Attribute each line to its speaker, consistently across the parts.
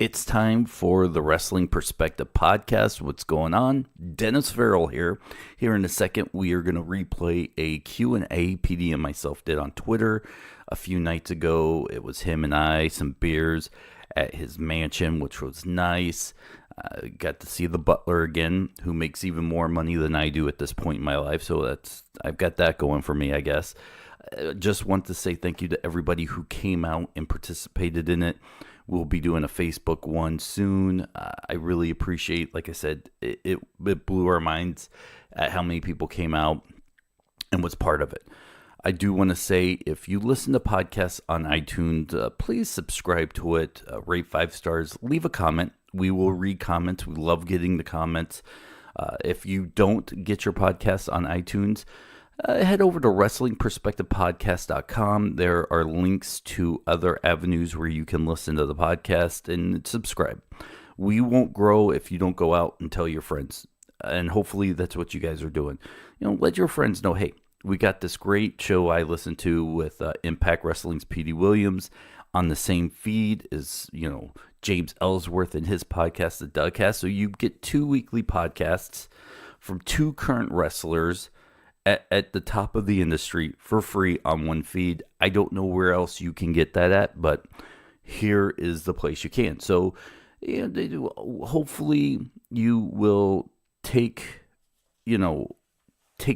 Speaker 1: It's time for the Wrestling Perspective Podcast. What's going on? Dennis Farrell here. Here in a second, we are going to replay a Q&A Petey and myself did on Twitter a few nights ago. It was him and I, some beers at his mansion, which was nice. Got to see the butler again, who makes even more money than I do at this point in my life. So I've got that going for me, I guess. Just want to say thank you to everybody who came out and participated in it. We'll be doing a Facebook one soon. I really appreciate, like I said, it blew our minds at how many people came out and was part of it. I do want to say, if you listen to podcasts on iTunes, please subscribe to it, rate 5 stars, leave a comment. We will read comments. We love getting the comments. If you don't get your podcasts on iTunes, head over to WrestlingPerspectivePodcast.com. There are links to other avenues where you can listen to the podcast and subscribe. We won't grow if you don't go out and tell your friends. And hopefully that's what you guys are doing. Let your friends know, hey, we got this great show I listen to with Impact Wrestling's Petey Williams on the same feed as, James Ellsworth and his podcast, The Dougcast. So you get 2 weekly podcasts from 2 current wrestlers at the top of the industry for free on one feed. I don't know where else you can get that at, but here is the place you can. So hopefully you will take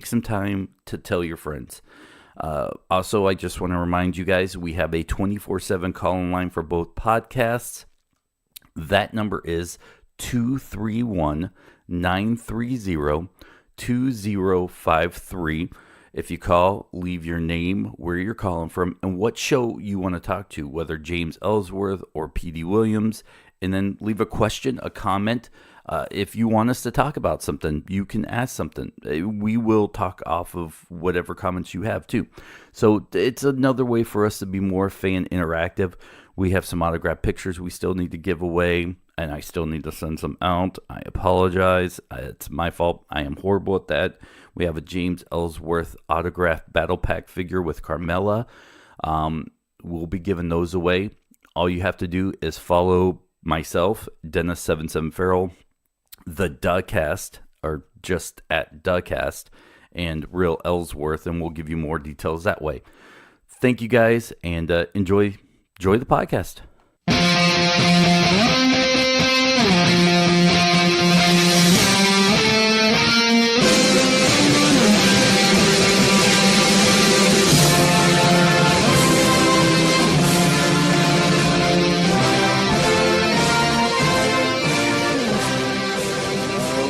Speaker 1: some time to tell your friends. Also, I just want to remind you guys, we have a 24/7 call-in line for both podcasts. That number is 231-930-2053. If you call, leave your name, where you're calling from, and what show you want to talk to, whether James Ellsworth or Petey Williams, and then leave a question, a comment. If you want us to talk about something, you can ask something. We will talk off of whatever comments you have too. So it's another way for us to be more fan interactive. We have some autographed pictures we still need to give away, and I still need to send some out. I apologize. It's my fault. I am horrible at that. We have a James Ellsworth autographed battle pack figure with Carmella. We'll be giving those away. All you have to do is follow myself, Dennis77Farrell, the Dougcast, or just at Dougcast, and Real Ellsworth, and we'll give you more details that way. Thank you guys, and enjoy the podcast.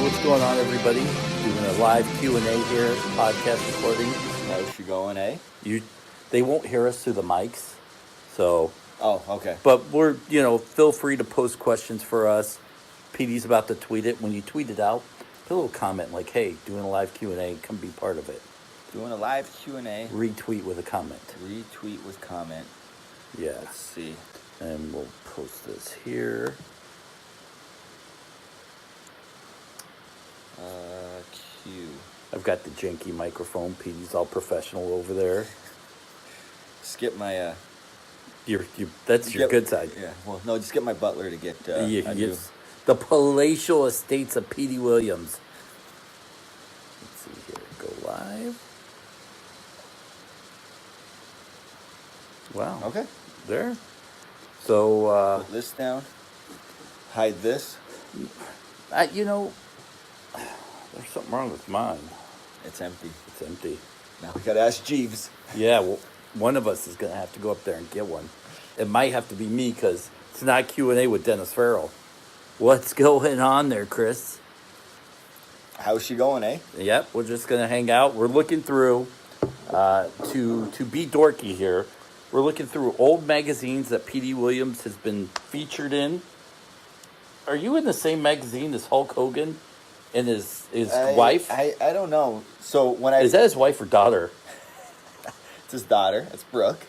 Speaker 1: What's going on, everybody? Doing a live Q&A here, podcast recording.
Speaker 2: How's she going, eh?
Speaker 1: They won't hear us through the mics, so...
Speaker 2: Oh, okay.
Speaker 1: But we're, feel free to post questions for us. Petey's about to tweet it. When you tweet it out, put a little comment like, hey, doing a live Q&A, come be part of it.
Speaker 2: Doing a live Q&A.
Speaker 1: Retweet with a comment.
Speaker 2: Retweet with comment.
Speaker 1: Yeah.
Speaker 2: Let's see.
Speaker 1: And we'll post this here.
Speaker 2: Q.
Speaker 1: I've got the janky microphone. Petey's all professional over there.
Speaker 2: Skip my...
Speaker 1: That's your good side.
Speaker 2: Yeah, well, no, just get my butler to get...
Speaker 1: the palatial estates of Petey Williams. Let's see here. Go live. Wow.
Speaker 2: Okay.
Speaker 1: There. So,
Speaker 2: put this down. Hide this.
Speaker 1: there's something wrong with mine.
Speaker 2: It's empty.
Speaker 1: It's empty.
Speaker 2: Now we gotta ask Jeeves.
Speaker 1: Yeah, well, one of us is going to have to go up there and get one. It might have to be me because it's not Q&A with Dennis Farrell. What's going on there, Chris?
Speaker 2: How's she going, eh?
Speaker 1: Yep, we're just going to hang out. We're looking through, to be dorky here, we're looking through old magazines that Petey Williams has been featured in. Are you in the same magazine as Hulk Hogan and his wife?
Speaker 2: I don't know. So when
Speaker 1: Is that his wife or daughter?
Speaker 2: It's his daughter. It's Brooke.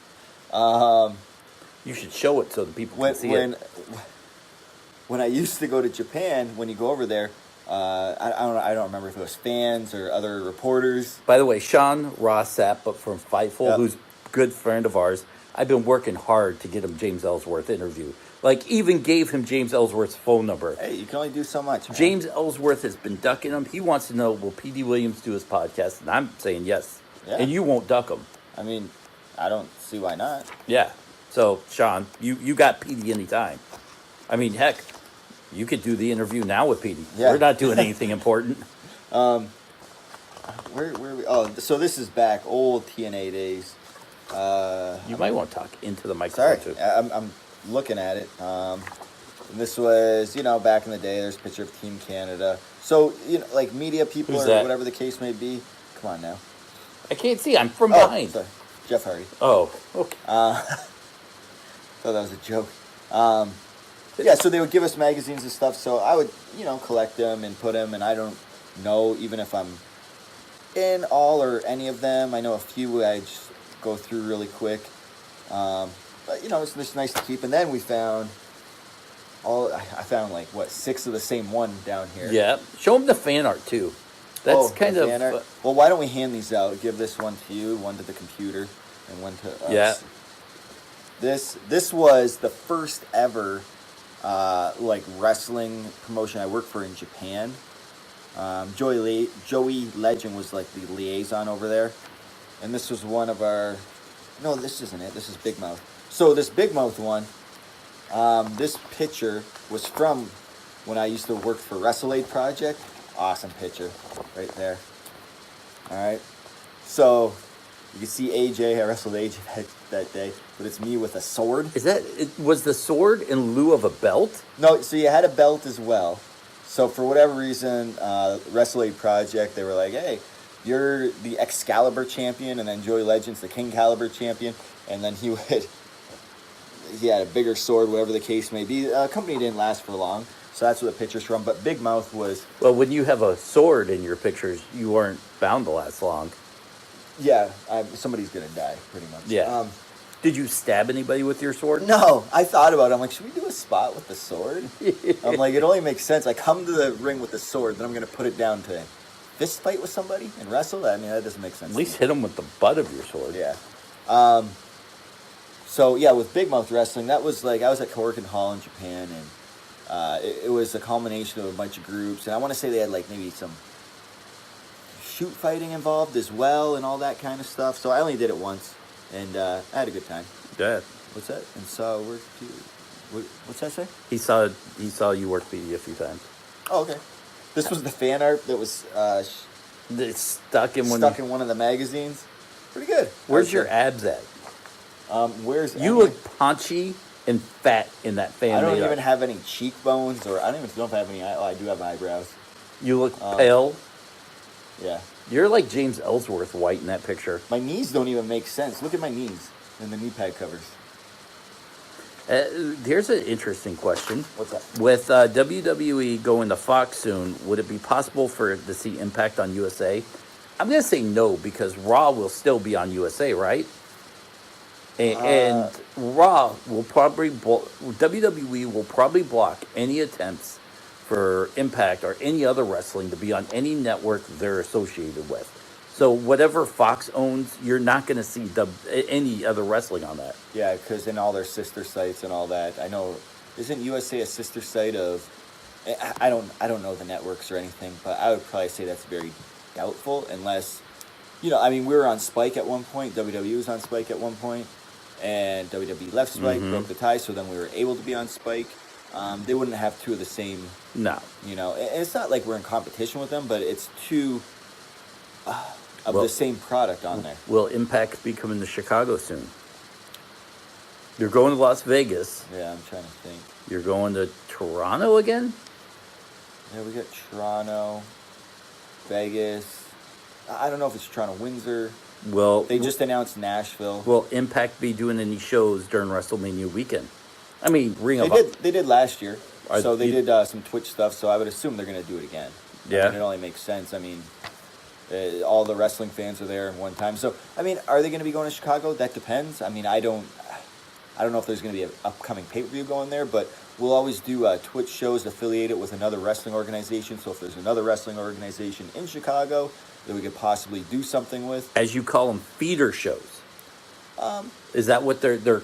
Speaker 1: You should show it so the people can see it.
Speaker 2: When I used to go to Japan, when you go over there, I don't remember if it was fans or other reporters.
Speaker 1: By the way, Sean Rossap, but from Fightful, who's a good friend of ours, I've been working hard to get him James Ellsworth interview. Like, even gave him James Ellsworth's phone number.
Speaker 2: Hey, you can only do so much, man.
Speaker 1: James Ellsworth has been ducking him. He wants to know, will Petey Williams do his podcast? And I'm saying yes.
Speaker 2: Yeah.
Speaker 1: And you won't duck him.
Speaker 2: I mean, I don't see why not.
Speaker 1: Yeah. So, Sean, you got Petey anytime. I mean, heck, you could do the interview now with Petey.
Speaker 2: Yeah.
Speaker 1: We're not doing anything important.
Speaker 2: Where we? Oh, so this is back old TNA days.
Speaker 1: You might want to talk into the microphone,
Speaker 2: Sorry,
Speaker 1: too.
Speaker 2: I'm looking at it. And this was, back in the day. There's a picture of Team Canada. So, like media people
Speaker 1: Who's
Speaker 2: or
Speaker 1: that?
Speaker 2: whatever the case may be. Come on now.
Speaker 1: I can't see. I'm from behind.
Speaker 2: Sorry. Jeff Hardy.
Speaker 1: Oh, okay.
Speaker 2: Thought that was a joke. Yeah, so they would give us magazines and stuff. So I would, collect them and put them. And I don't know even if I'm in all or any of them. I know a few I just go through really quick. But it's just nice to keep. And then we found I found 6 of the same one down here.
Speaker 1: Yeah. Show them the fan art, too. That's kind of...
Speaker 2: fan art. Well, why don't we hand these out? Give this one to you, one to the computer, and one to us.
Speaker 1: Yeah.
Speaker 2: This was the first ever wrestling promotion I worked for in Japan. Joey Legend was the liaison over there, and this was one of our. No, this isn't it. This is Big Mouth. So this Big Mouth one, this picture was from when I used to work for WrestleAid Project. Awesome picture, right there. All right, so you can see AJ. I wrestled AJ that day, but it's me with a sword.
Speaker 1: Was the sword in lieu of a belt?
Speaker 2: No, so you had a belt as well. So for whatever reason, WrestleAid Project, they were like, hey, you're the Excalibur champion, and then Joey Legend's the King Caliber champion, and then he had a bigger sword, whatever the case may be. The company didn't last for long, so that's where the picture's from. But Big Mouth was...
Speaker 1: Well, when you have a sword in your pictures, you weren't bound to last long.
Speaker 2: Yeah, somebody's going to die, pretty much.
Speaker 1: Yeah. Did you stab anybody with your sword?
Speaker 2: No, I thought about it. I'm like, should we do a spot with the sword? I'm like, it only makes sense. I come to the ring with the sword, then I'm going to put it down to fist fight with somebody and wrestle? I mean, that doesn't make sense.
Speaker 1: At least hit them with the butt of your sword.
Speaker 2: Yeah. So, yeah, with Big Mouth Wrestling, that was I was at Korakuen Hall in Japan, and it was a culmination of a bunch of groups. And I want to say they had, maybe some shoot fighting involved as well and all that kind of stuff. So I only did it once, and I had a good time.
Speaker 1: Yeah.
Speaker 2: What's that? And so, what's that say?
Speaker 1: He saw you work BD a few times.
Speaker 2: Oh, okay. This was the fan art that was
Speaker 1: It's stuck in one
Speaker 2: of the magazines. Pretty good.
Speaker 1: Where's your abs at?
Speaker 2: You
Speaker 1: look paunchy and fat in that fan.
Speaker 2: I don't even have any cheekbones, or I don't even know if I have any. I do have eyebrows.
Speaker 1: You look pale.
Speaker 2: Yeah.
Speaker 1: You're like James Ellsworth white in that picture.
Speaker 2: My knees don't even make sense. Look at my knees in the knee pad covers.
Speaker 1: Here's an interesting question.
Speaker 2: What's that?
Speaker 1: With WWE going to Fox soon, would it be possible to see Impact on USA? I'm going to say no, because Raw will still be on USA, right? And Raw will probably... WWE will probably block any attempts for Impact or any other wrestling to be on any network they're associated with. So whatever Fox owns, you're not going to see any other wrestling on that.
Speaker 2: Yeah, because in all their sister sites and all that, I know, isn't USA a sister site of? I don't know the networks or anything, but I would probably say that's very doubtful, unless, we were on Spike at one point. WWE was on Spike at one point, and WWE left Spike, broke the tie, so then we were able to be on Spike. They wouldn't have two of the same. No. And it's not like we're in competition with them, but it's two. The same product on there.
Speaker 1: Will Impact be coming to Chicago soon? You're going to Las Vegas.
Speaker 2: Yeah, I'm trying to think.
Speaker 1: You're going to Toronto again?
Speaker 2: Yeah, we got Toronto, Vegas. I don't know if it's Toronto, Windsor.
Speaker 1: Well,
Speaker 2: they just announced Nashville.
Speaker 1: Will Impact be doing any shows during WrestleMania weekend? I mean,
Speaker 2: They did last year. So they did some Twitch stuff, so I would assume they're going to do it again.
Speaker 1: Yeah.
Speaker 2: It only makes sense. All the wrestling fans are there in one time. So, are they going to be going to Chicago? That depends. I don't know if there's going to be an upcoming pay-per-view going there, but we'll always do Twitch shows affiliated with another wrestling organization. So if there's another wrestling organization in Chicago that we could possibly do something with.
Speaker 1: As you call them, feeder shows. Is that what they're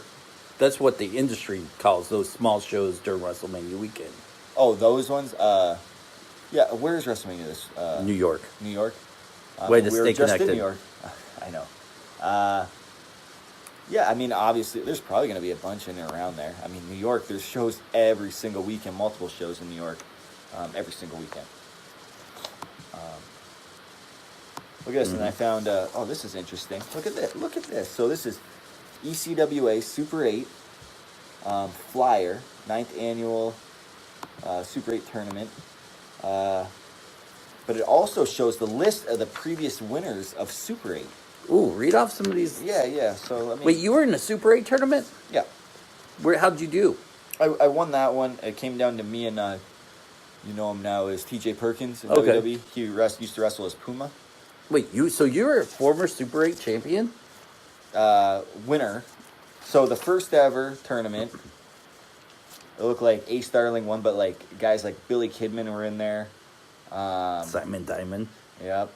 Speaker 1: That's what the industry calls those small shows during WrestleMania weekend.
Speaker 2: Oh, those ones. Yeah. Where's WrestleMania this?
Speaker 1: New York.
Speaker 2: New York.
Speaker 1: Way to
Speaker 2: we were
Speaker 1: stay
Speaker 2: just
Speaker 1: connected.
Speaker 2: in New York. I know. Yeah, I mean, obviously, there's probably going to be a bunch in and around there. I mean, New York, there's shows every single weekend, multiple shows in New York, every single weekend. Look at this, and I found, oh, this is interesting. Look at this. Look at this. So this is ECWA Super 8 Flyer, 9th Annual Super 8 Tournament. But it also shows the list of the previous winners of Super 8.
Speaker 1: Ooh, read off some of these.
Speaker 2: Yeah. So let me.
Speaker 1: Wait, you were in a Super 8 tournament?
Speaker 2: Yeah.
Speaker 1: How'd you do?
Speaker 2: I won that one. It came down to me and you know him now as TJ Perkins in
Speaker 1: Okay.
Speaker 2: WWE. He used to wrestle as Puma.
Speaker 1: Wait, so you're a former Super 8 champion?
Speaker 2: Winner. So the first ever tournament, it looked like Ace Starling won, but like guys like Billy Kidman were in there.
Speaker 1: Simon Diamond.
Speaker 2: Yep.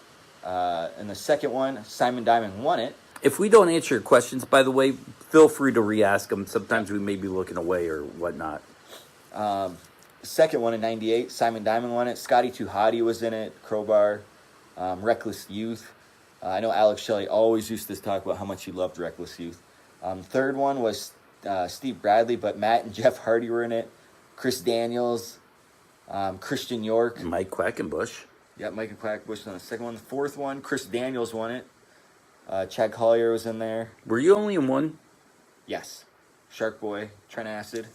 Speaker 2: And the second one, Simon Diamond won it.
Speaker 1: If we don't answer your questions, by the way, feel free to re-ask them. Sometimes we may be looking away or whatnot.
Speaker 2: Second one in '98, Simon Diamond won it. Scotty Too Hotty was in it. Crowbar, Reckless Youth. I know Alex Shelley always used to talk about how much he loved Reckless Youth. Third one was Steve Bradley, but Matt and Jeff Hardy were in it. Chris Daniels, Christian York.
Speaker 1: Mike Quackenbush.
Speaker 2: Yeah, Mike and Quackbush on the second one. The fourth one, Chris Daniels won it. Chad Collier was in there.
Speaker 1: Were you only in one?
Speaker 2: Yes. Shark Boy, Trent Acid.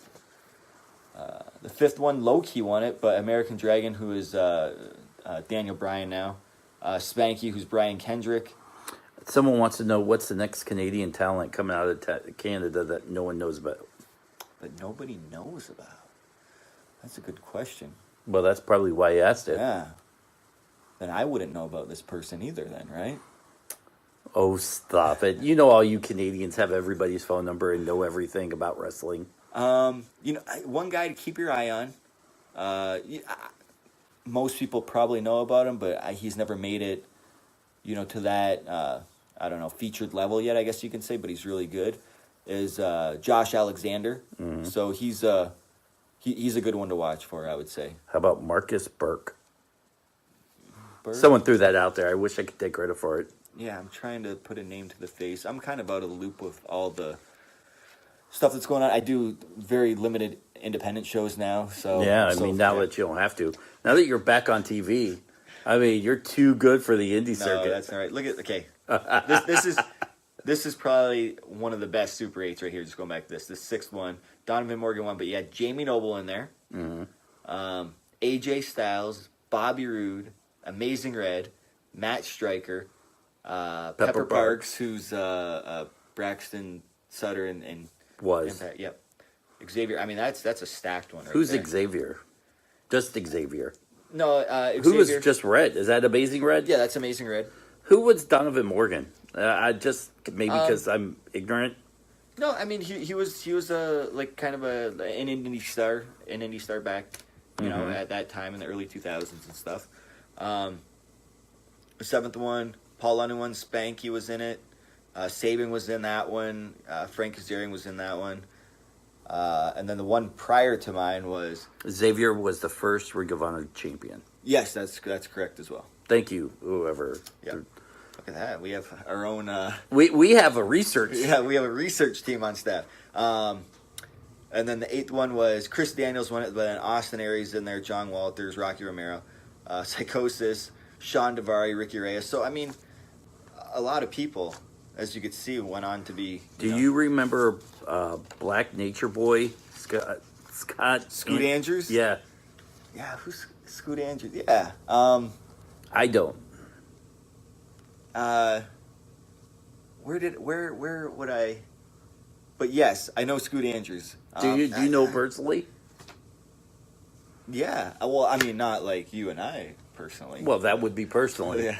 Speaker 2: The fifth one, Low-Key won it, but American Dragon, who is Daniel Bryan now. Spanky, who's Brian Kendrick.
Speaker 1: Someone wants to know what's the next Canadian talent coming out of Canada that no one knows about.
Speaker 2: But nobody knows about. That's a good question.
Speaker 1: Well, that's probably why you asked it.
Speaker 2: Yeah. Then I wouldn't know about this person either then, right?
Speaker 1: Oh, stop it. You know all you Canadians have everybody's phone number and know everything about wrestling.
Speaker 2: One guy to keep your eye on. Most people probably know about him, but he's never made it, to that, I don't know, featured level yet, I guess you can say, but he's really good, is Josh Alexander. Mm-hmm. So he's a good one to watch for, I would say.
Speaker 1: How about Marcus Burke? Someone threw that out there. I wish I could take credit for it.
Speaker 2: Yeah, I'm trying to put a name to the face. I'm kind of out of the loop with all the stuff that's going on. I do very limited independent shows now. So
Speaker 1: yeah, now that you don't have to. Now that you're back on TV, you're too good for the indie circuit.
Speaker 2: No, that's not right. Look at, okay. This is probably one of the best Super 8s right here. Just going back to this sixth one. Donovan Morgan won, but you had Jamie Noble in there. Mm-hmm. AJ Styles, Bobby Roode, Amazing Red, Matt Stryker, Pepper Parks, who's Braxton Sutter and
Speaker 1: was.
Speaker 2: Impact. Yep. Xavier. That's a stacked one. Right
Speaker 1: Who's
Speaker 2: there.
Speaker 1: Xavier? Just Xavier.
Speaker 2: No, Xavier.
Speaker 1: Who was just Red? Is that Amazing Red?
Speaker 2: Yeah, that's Amazing Red.
Speaker 1: Who was Donovan Morgan? Because I'm ignorant.
Speaker 2: No, he was like kind of an indie star back, know, at that time in the early 2000s and stuff. The seventh one, Paul London one, Spanky was in it. Saban was in that one. Frank Kazarian was in that one. And then the one prior to mine was...
Speaker 1: Xavier was the first Ring of Honor champion.
Speaker 2: Yes, that's correct as well.
Speaker 1: Thank you, whoever.
Speaker 2: Yeah. Look at that. We have our own...
Speaker 1: We have a research...
Speaker 2: Yeah, we have a research team on staff. And then the eighth one was Chris Daniels won it, but then Austin Aries in there, John Walters, Rocky Romero, Psychosis, Sean Devari, Ricky Reyes. So, a lot of people, as you could see, went on to be...
Speaker 1: Do you remember Black Nature Boy, Scott?
Speaker 2: Scoot Andrews?
Speaker 1: Yeah.
Speaker 2: Yeah, who's Scoot Andrews? Yeah.
Speaker 1: I don't.
Speaker 2: Where would I... But yes, I know Scoot Andrews.
Speaker 1: Do you know personally?
Speaker 2: Yeah. Well, not like you and I personally.
Speaker 1: Well, that would be personally.
Speaker 2: Yeah.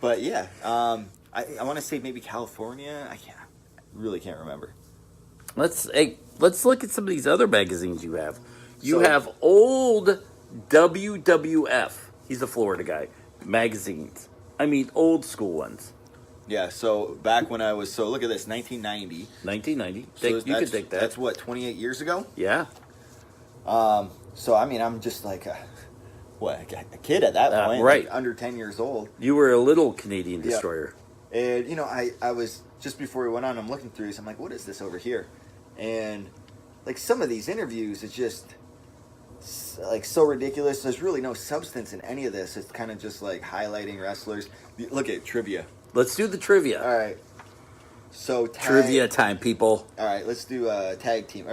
Speaker 2: But yeah, I want to say maybe California. I really can't remember.
Speaker 1: Let's look at some of these other magazines you have. You have old WWF. He's a Florida guy. Magazines. Old school ones.
Speaker 2: Yeah, so back when I was, so look at this, 1990.
Speaker 1: 1990.
Speaker 2: So
Speaker 1: You could take that.
Speaker 2: That's what, 28 years ago?
Speaker 1: Yeah.
Speaker 2: So I mean, I'm just like a kid at that point,
Speaker 1: right.
Speaker 2: like under 10 years old.
Speaker 1: You were a little Canadian destroyer.
Speaker 2: And you know, I was just before we went on, I'm looking through this. I'm like, what is this over here? And like some of these interviews, it's just like so ridiculous. There's really no substance in any of this. It's kind of just like highlighting wrestlers. Look at trivia.
Speaker 1: Let's do the trivia.
Speaker 2: All right. So
Speaker 1: trivia time, people.
Speaker 2: All right, let's do a tag team.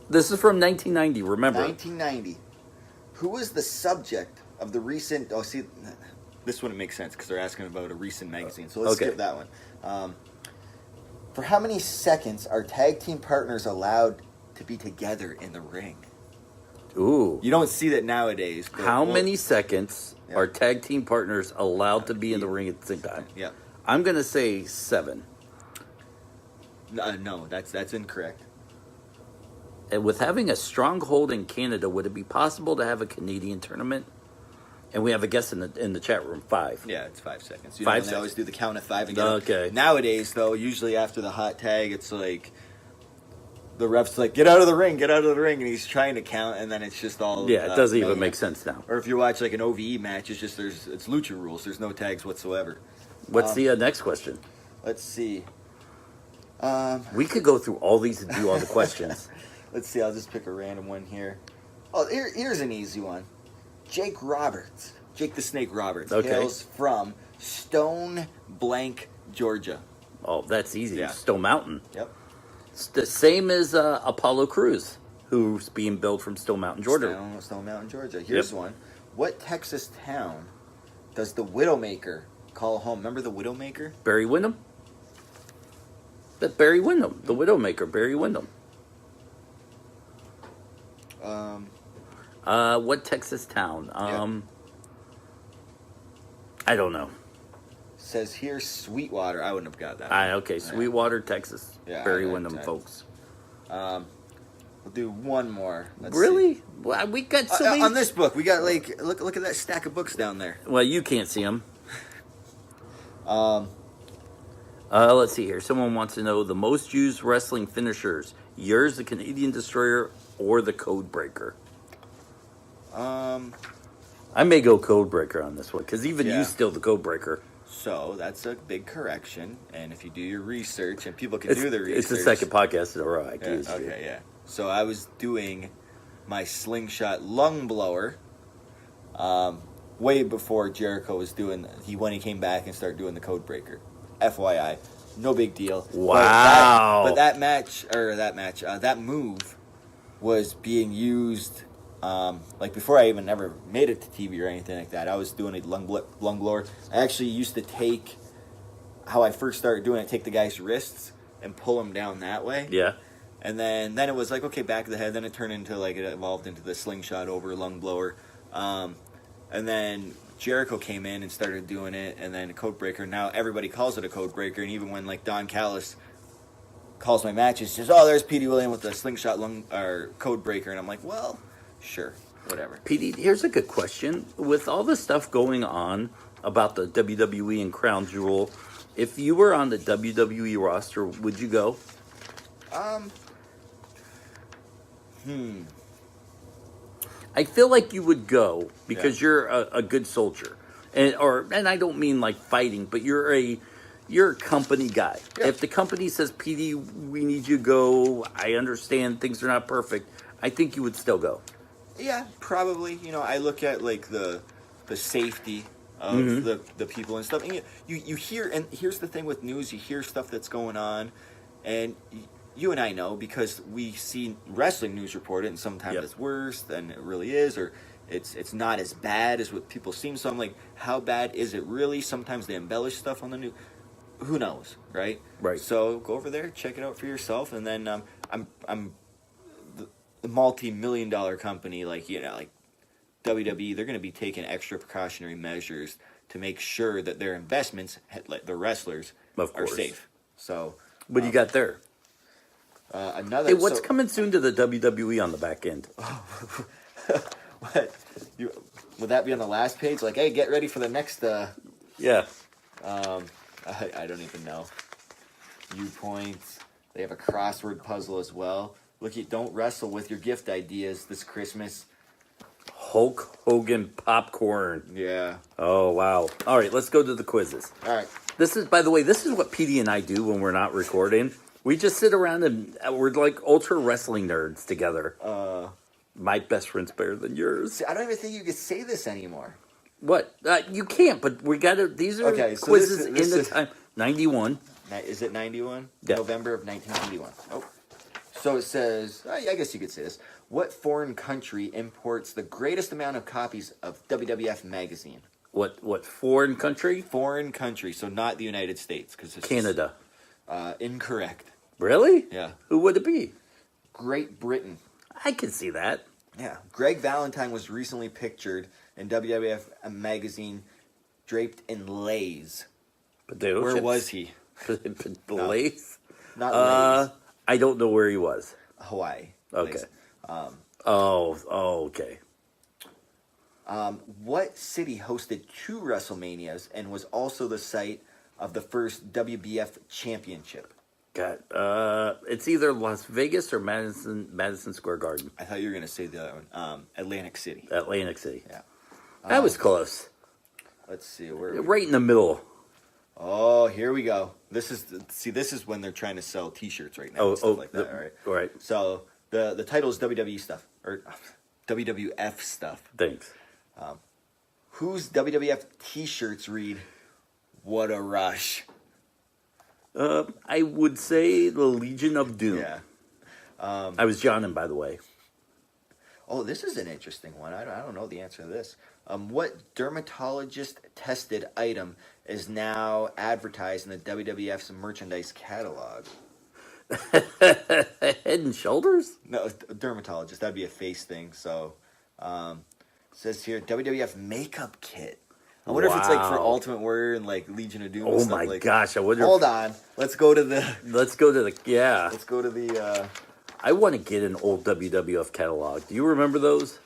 Speaker 1: This is from 1990. Remember,
Speaker 2: 1990. Who was the subject of the recent? Oh, see, this wouldn't make sense because they're asking about a recent magazine. So let's skip that one. For how many seconds are tag team partners allowed to be together in the ring?
Speaker 1: Ooh.
Speaker 2: You don't see that nowadays.
Speaker 1: How many seconds are tag team partners allowed to be in the ring at the same time?
Speaker 2: Yeah.
Speaker 1: I'm going to say 7.
Speaker 2: No, that's incorrect.
Speaker 1: And with having a stronghold in Canada, would it be possible to have a Canadian tournament? And we have a guest in the chat room, 5.
Speaker 2: Yeah, it's 5 seconds. You
Speaker 1: 5
Speaker 2: know,
Speaker 1: seconds.
Speaker 2: They always do the count of 5 again.
Speaker 1: Okay.
Speaker 2: Nowadays, though, usually after the hot tag, it's like the ref's like, get out of the ring, and he's trying to count, and then it's just all.
Speaker 1: Yeah, it doesn't even make sense now.
Speaker 2: Or if you watch like an OVE match, it's just it's lucha rules. There's no tags whatsoever.
Speaker 1: What's the next question?
Speaker 2: Let's see.
Speaker 1: We could go through all these and do all the questions.
Speaker 2: Let's see. I'll just pick a random one here. Oh, here's an easy one. Jake the Snake Roberts, hails from Stone Blank, Georgia.
Speaker 1: Oh, that's easy.
Speaker 2: Yeah.
Speaker 1: Stone Mountain.
Speaker 2: Yep.
Speaker 1: It's the same as Apollo Crews, who's being built from Stone Mountain, Georgia.
Speaker 2: Stone Mountain, Georgia. Here's one. What Texas town does the Widowmaker call home? Remember the Widowmaker?
Speaker 1: Barry Windham? Barry Windham. The Widowmaker, Barry Windham. What Texas town? I don't know.
Speaker 2: Says here Sweetwater. I wouldn't have got that.
Speaker 1: Okay, Sweetwater, Texas.
Speaker 2: Yeah,
Speaker 1: Barry Windham, folks.
Speaker 2: We'll do one more. Let's
Speaker 1: really?
Speaker 2: See.
Speaker 1: Well, we got so many.
Speaker 2: On this book, we got like look at that stack of books down there.
Speaker 1: Well, you can't see them. Let's see here. Someone wants to know the most used wrestling finishers. Yours, the Canadian Destroyer, or the Code Breaker? I may go Code Breaker on this one because even you still the Code Breaker.
Speaker 2: So that's a big correction. And if you do your research, and people can do the research,
Speaker 1: it's the second podcast in a row.
Speaker 2: Okay. So I was doing my slingshot lung blower way before Jericho was doing. When he came back and started doing the Code Breaker. FYI, no big deal.
Speaker 1: Wow.
Speaker 2: But that move was being used. Like before I even ever made it to TV or anything like that, I was doing a lung blower. I actually used to take how I first started doing it, take the guy's wrists and pull them down that way.
Speaker 1: Yeah.
Speaker 2: And then it was like, okay, back of the head. Then it turned into like, it evolved into the slingshot over lung blower. And then Jericho came in and started doing it, and then a Code Breaker. Now everybody calls it a Code Breaker, and even when like Don Callis calls my matches, says, "Oh, there's Petey William with the slingshot or Code Breaker," and I'm like, well, sure, whatever.
Speaker 1: Petey, here's a good question. With all the stuff going on about the WWE and Crown Jewel, if you were on the WWE roster, would you go? I feel like you would go because you're a good soldier, and I don't mean like fighting, but you're a company guy. Yeah. If the company says, "Petey, we need you to go," I understand things are not perfect. I think you would still go.
Speaker 2: Yeah, probably. You know, I look at like the safety of the people and stuff. And you hear, and here's the thing with news: you hear stuff that's going on, and you and I know because we see wrestling news reported, and sometimes it's worse than it really is, or it's not as bad as what people seem. So I'm like, how bad is it really? Sometimes they embellish stuff on the news. Who knows, right?
Speaker 1: Right.
Speaker 2: So go over there, check it out for yourself, and then I'm the multi-million-dollar company, like WWE. They're going to be taking extra precautionary measures to make sure that their investments, like the wrestlers, are safe. So
Speaker 1: what do you got there?
Speaker 2: Another.
Speaker 1: Hey, what's coming soon to the WWE on the back end?
Speaker 2: What? Would that be on the last page? Like, hey, get ready for the next.
Speaker 1: Yeah.
Speaker 2: I don't even know. Viewpoints. They have a crossword puzzle as well. Don't wrestle with your gift ideas this Christmas.
Speaker 1: Hulk Hogan popcorn.
Speaker 2: Yeah.
Speaker 1: Oh, wow. All right, let's go to the quizzes.
Speaker 2: All right.
Speaker 1: This is, by the way, this is what Petey and I do when we're not recording. We just sit around and we're like ultra wrestling nerds together. My best friend's better than yours.
Speaker 2: See, I don't even think you could say this anymore.
Speaker 1: What? You can't, but we got to, these are
Speaker 2: Okay, so
Speaker 1: quizzes
Speaker 2: this
Speaker 1: in the
Speaker 2: is-
Speaker 1: time. 91.
Speaker 2: Is it 91?
Speaker 1: Yeah.
Speaker 2: November of 1991. Oh. So it says, I guess you could say this. What foreign country imports the greatest amount of copies of WWF magazine?
Speaker 1: What foreign country?
Speaker 2: Foreign country, so not the United States.
Speaker 1: Canada.
Speaker 2: Incorrect.
Speaker 1: Really?
Speaker 2: Yeah.
Speaker 1: Who would it be?
Speaker 2: Great Britain.
Speaker 1: I can see that.
Speaker 2: Yeah. Greg Valentine was recently pictured in WWF magazine draped in lays.
Speaker 1: Potato
Speaker 2: Where
Speaker 1: chips?
Speaker 2: was he?
Speaker 1: Lace?
Speaker 2: Not lays.
Speaker 1: I don't know where he was.
Speaker 2: Hawaii.
Speaker 1: Okay.
Speaker 2: Lays.
Speaker 1: Okay.
Speaker 2: What city hosted 2 WrestleManias and was also the site of the first WBF championship?
Speaker 1: It's either Las Vegas or Madison Square Garden.
Speaker 2: I thought you were going to say the other one. Atlantic City.
Speaker 1: Atlantic City.
Speaker 2: Yeah.
Speaker 1: That was close.
Speaker 2: Let's see. Where are we?
Speaker 1: Right in the middle.
Speaker 2: Oh, here we go. This is when they're trying to sell T-shirts right now and stuff like that. All right.
Speaker 1: All right.
Speaker 2: So the title is WWE stuff or WWF stuff.
Speaker 1: Thanks.
Speaker 2: Whose WWF T-shirts read "What a rush"?
Speaker 1: I would say the Legion of Doom.
Speaker 2: Yeah.
Speaker 1: I was Johnin, by the way.
Speaker 2: Oh, this is an interesting one. I don't know the answer to this. What dermatologist-tested item is now advertised in the WWF's merchandise catalog?
Speaker 1: Head and Shoulders?
Speaker 2: No, dermatologist. That'd be a face thing. So, it says here WWF makeup kit. I wonder if it's like for
Speaker 1: Wow.
Speaker 2: Ultimate Warrior and like Legion of Doom.
Speaker 1: Oh
Speaker 2: and stuff
Speaker 1: my
Speaker 2: like
Speaker 1: gosh! I wonder.
Speaker 2: Hold on. Let's go to the.
Speaker 1: Let's go to the. Yeah.
Speaker 2: Let's go to the.
Speaker 1: I want to get an old WWF catalog. Do you remember those?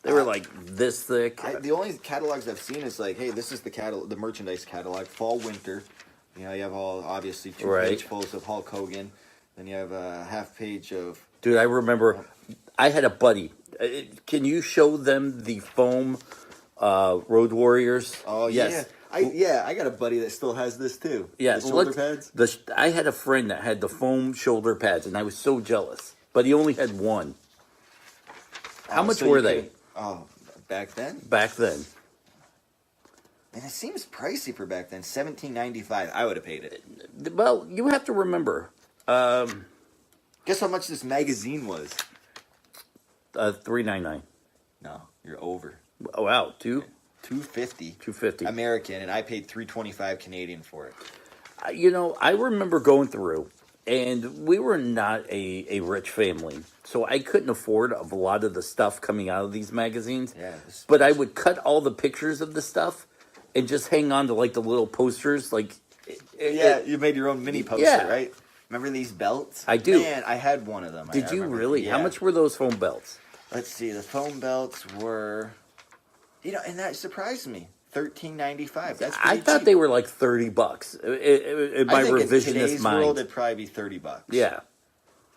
Speaker 1: They were like this thick.
Speaker 2: The only catalogs I've seen is like, hey, this is the merchandise catalog, fall winter. You know, you have all obviously 2
Speaker 1: Right.
Speaker 2: page fulls of Hulk Hogan. Then you have a half page of.
Speaker 1: Dude, I remember. I had a buddy. Can you show them the foam Road Warriors?
Speaker 2: Oh
Speaker 1: yes.
Speaker 2: yeah. I got a buddy that still has this too.
Speaker 1: Yeah,
Speaker 2: the shoulder pads.
Speaker 1: I had a friend that had the foam shoulder pads, and I was so jealous. But he only had one. How much
Speaker 2: So
Speaker 1: were
Speaker 2: you
Speaker 1: they
Speaker 2: could- Oh, back then.
Speaker 1: back then?
Speaker 2: And it seems pricey for back then. $17.95. I would have paid it.
Speaker 1: Well, you have to remember,
Speaker 2: Guess how much this magazine was?
Speaker 1: $3.99.
Speaker 2: No, you're over.
Speaker 1: Oh wow,
Speaker 2: $2.50.
Speaker 1: $2.50.
Speaker 2: American, and I paid $3.25 Canadian for it.
Speaker 1: You know, I remember going through, and we were not a rich family, so I couldn't afford a lot of the stuff coming out of these magazines.
Speaker 2: Yeah.
Speaker 1: But I would cut all the pictures of the stuff and just hang on to like the little posters, like.
Speaker 2: You made your own mini poster,
Speaker 1: Yeah.
Speaker 2: right? Remember these belts?
Speaker 1: I do.
Speaker 2: Man, I had one of them.
Speaker 1: Did
Speaker 2: I
Speaker 1: you
Speaker 2: remember.
Speaker 1: really? How
Speaker 2: Yeah.
Speaker 1: much were those foam belts?
Speaker 2: Let's see. The foam belts were, and that surprised me. $13.95. That's
Speaker 1: I
Speaker 2: pretty
Speaker 1: thought
Speaker 2: cheap.
Speaker 1: they were like $30. In my
Speaker 2: I think in
Speaker 1: revisionist
Speaker 2: today's
Speaker 1: mind.
Speaker 2: world, it'd probably be $30.
Speaker 1: Yeah.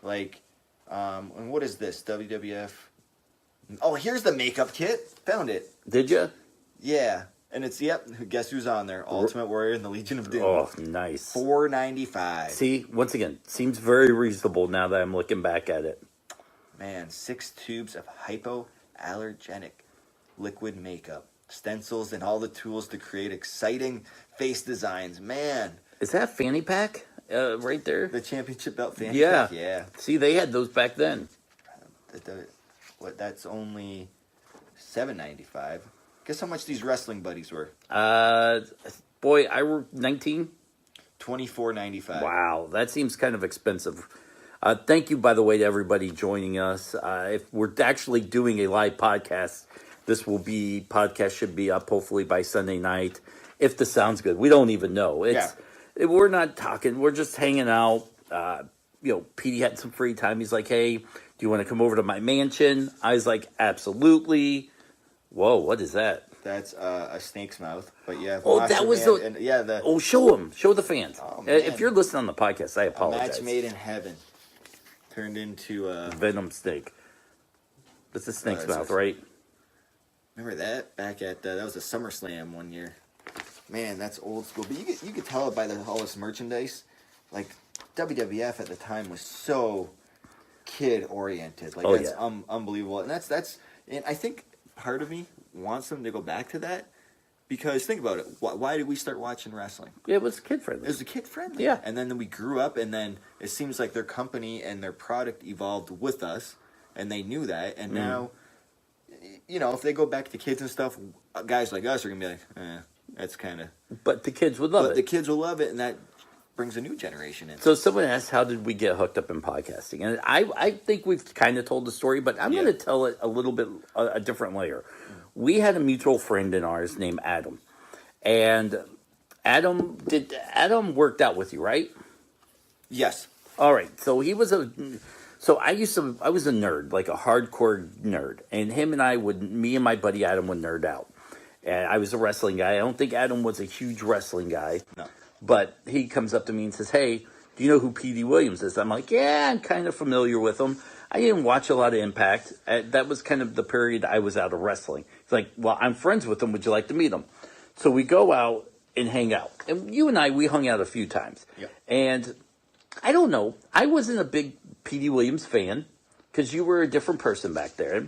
Speaker 2: Like, and what is this? WWF. Oh, here's the makeup kit. Found it.
Speaker 1: Did you?
Speaker 2: Yeah, and it's Guess who's on there? Ultimate Warrior and the Legion of Doom.
Speaker 1: Oh, nice.
Speaker 2: $4.95.
Speaker 1: See, once again, seems very reasonable now that I'm looking back at it.
Speaker 2: Man, 6 tubes of hypoallergenic liquid makeup, stencils, and all the tools to create exciting face designs. Man,
Speaker 1: Is that fanny pack right there?
Speaker 2: the championship belt fanny
Speaker 1: Yeah.
Speaker 2: pack, yeah.
Speaker 1: See, they had those back then.
Speaker 2: That's only $7.95. Guess how much these wrestling buddies were?
Speaker 1: Boy, I were 19.
Speaker 2: $24.95.
Speaker 1: Wow, that seems kind of expensive. Thank you, by the way, to everybody joining us. If we're actually doing a live podcast, podcast should be up hopefully by Sunday night. If the sound's good, we don't even know. We're not talking. We're just hanging out. Petey had some free time. He's like, "Hey, do you want to come over to my mansion?" I was like, "Absolutely." Whoa, what is that?
Speaker 2: That's a snake's mouth. But yeah.
Speaker 1: Oh, that was show them. Show the fans.
Speaker 2: Oh,
Speaker 1: if you're listening on the podcast, I apologize.
Speaker 2: A match made in heaven turned into a
Speaker 1: venom snake. That's a snake's mouth, right?
Speaker 2: Remember that back at that was a SummerSlam one year. Man, that's old school. But you could tell it by all this merchandise. Like WWF at the time was so kid oriented. Like that's unbelievable. And that's and I think part of me wants them to go back to that. Because think about it. Why did we start watching wrestling?
Speaker 1: It was kid friendly.
Speaker 2: It was kid friendly.
Speaker 1: Yeah.
Speaker 2: And then we grew up, and then it seems like their company and their product evolved with us, and they knew that. And now, if they go back to kids and stuff, guys like us are gonna be like, that's kind of.
Speaker 1: But the kids would love it.
Speaker 2: But the kids will love it, and that brings a new generation in.
Speaker 1: So someone asked, how did we get hooked up in podcasting? And I think we've kind of told the story, but I'm going to tell it a little bit, a different layer. We had a mutual friend in ours named Adam. And Adam worked out with you, right?
Speaker 2: Yes.
Speaker 1: All right. So I was a nerd, like a hardcore nerd. And me and my buddy Adam would nerd out. And I was a wrestling guy. I don't think Adam was a huge wrestling guy.
Speaker 2: No.
Speaker 1: But he comes up to me and says, hey, do you know who Petey Williams is? I'm like, yeah, I'm kind of familiar with him. I didn't watch a lot of Impact. That was kind of the period I was out of wrestling. It's like, well, I'm friends with him. Would you like to meet him? So we go out and hang out. And you and we hung out a few times.
Speaker 2: Yep.
Speaker 1: And I don't know. I wasn't a big Petey Williams fan because you were a different person back there.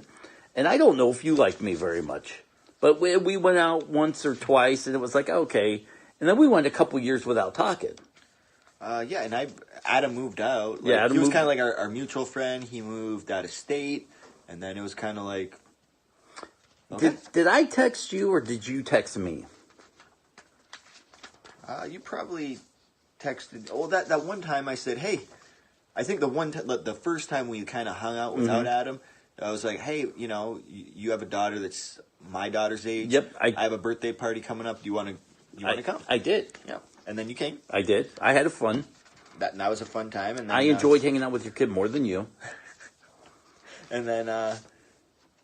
Speaker 1: And I don't know if you liked me very much. But we went out once or twice, and it was like, okay. And then we went a couple years without talking.
Speaker 2: And Adam moved out.
Speaker 1: He
Speaker 2: was kind of like our mutual friend. He moved out of state, and then it was kind of like. Okay.
Speaker 1: Did I text you or did you text me?
Speaker 2: You probably texted. Oh, that one time I said, hey. I think the first time we kind of hung out without Adam, I was like, hey, you have a daughter that's my daughter's age.
Speaker 1: Yep.
Speaker 2: I have a birthday party coming up. Do you want to come?
Speaker 1: I did.
Speaker 2: Yeah. And then you came.
Speaker 1: I did. I had fun.
Speaker 2: That was a fun time. And then,
Speaker 1: I enjoyed hanging out with your kid more than you.
Speaker 2: And then,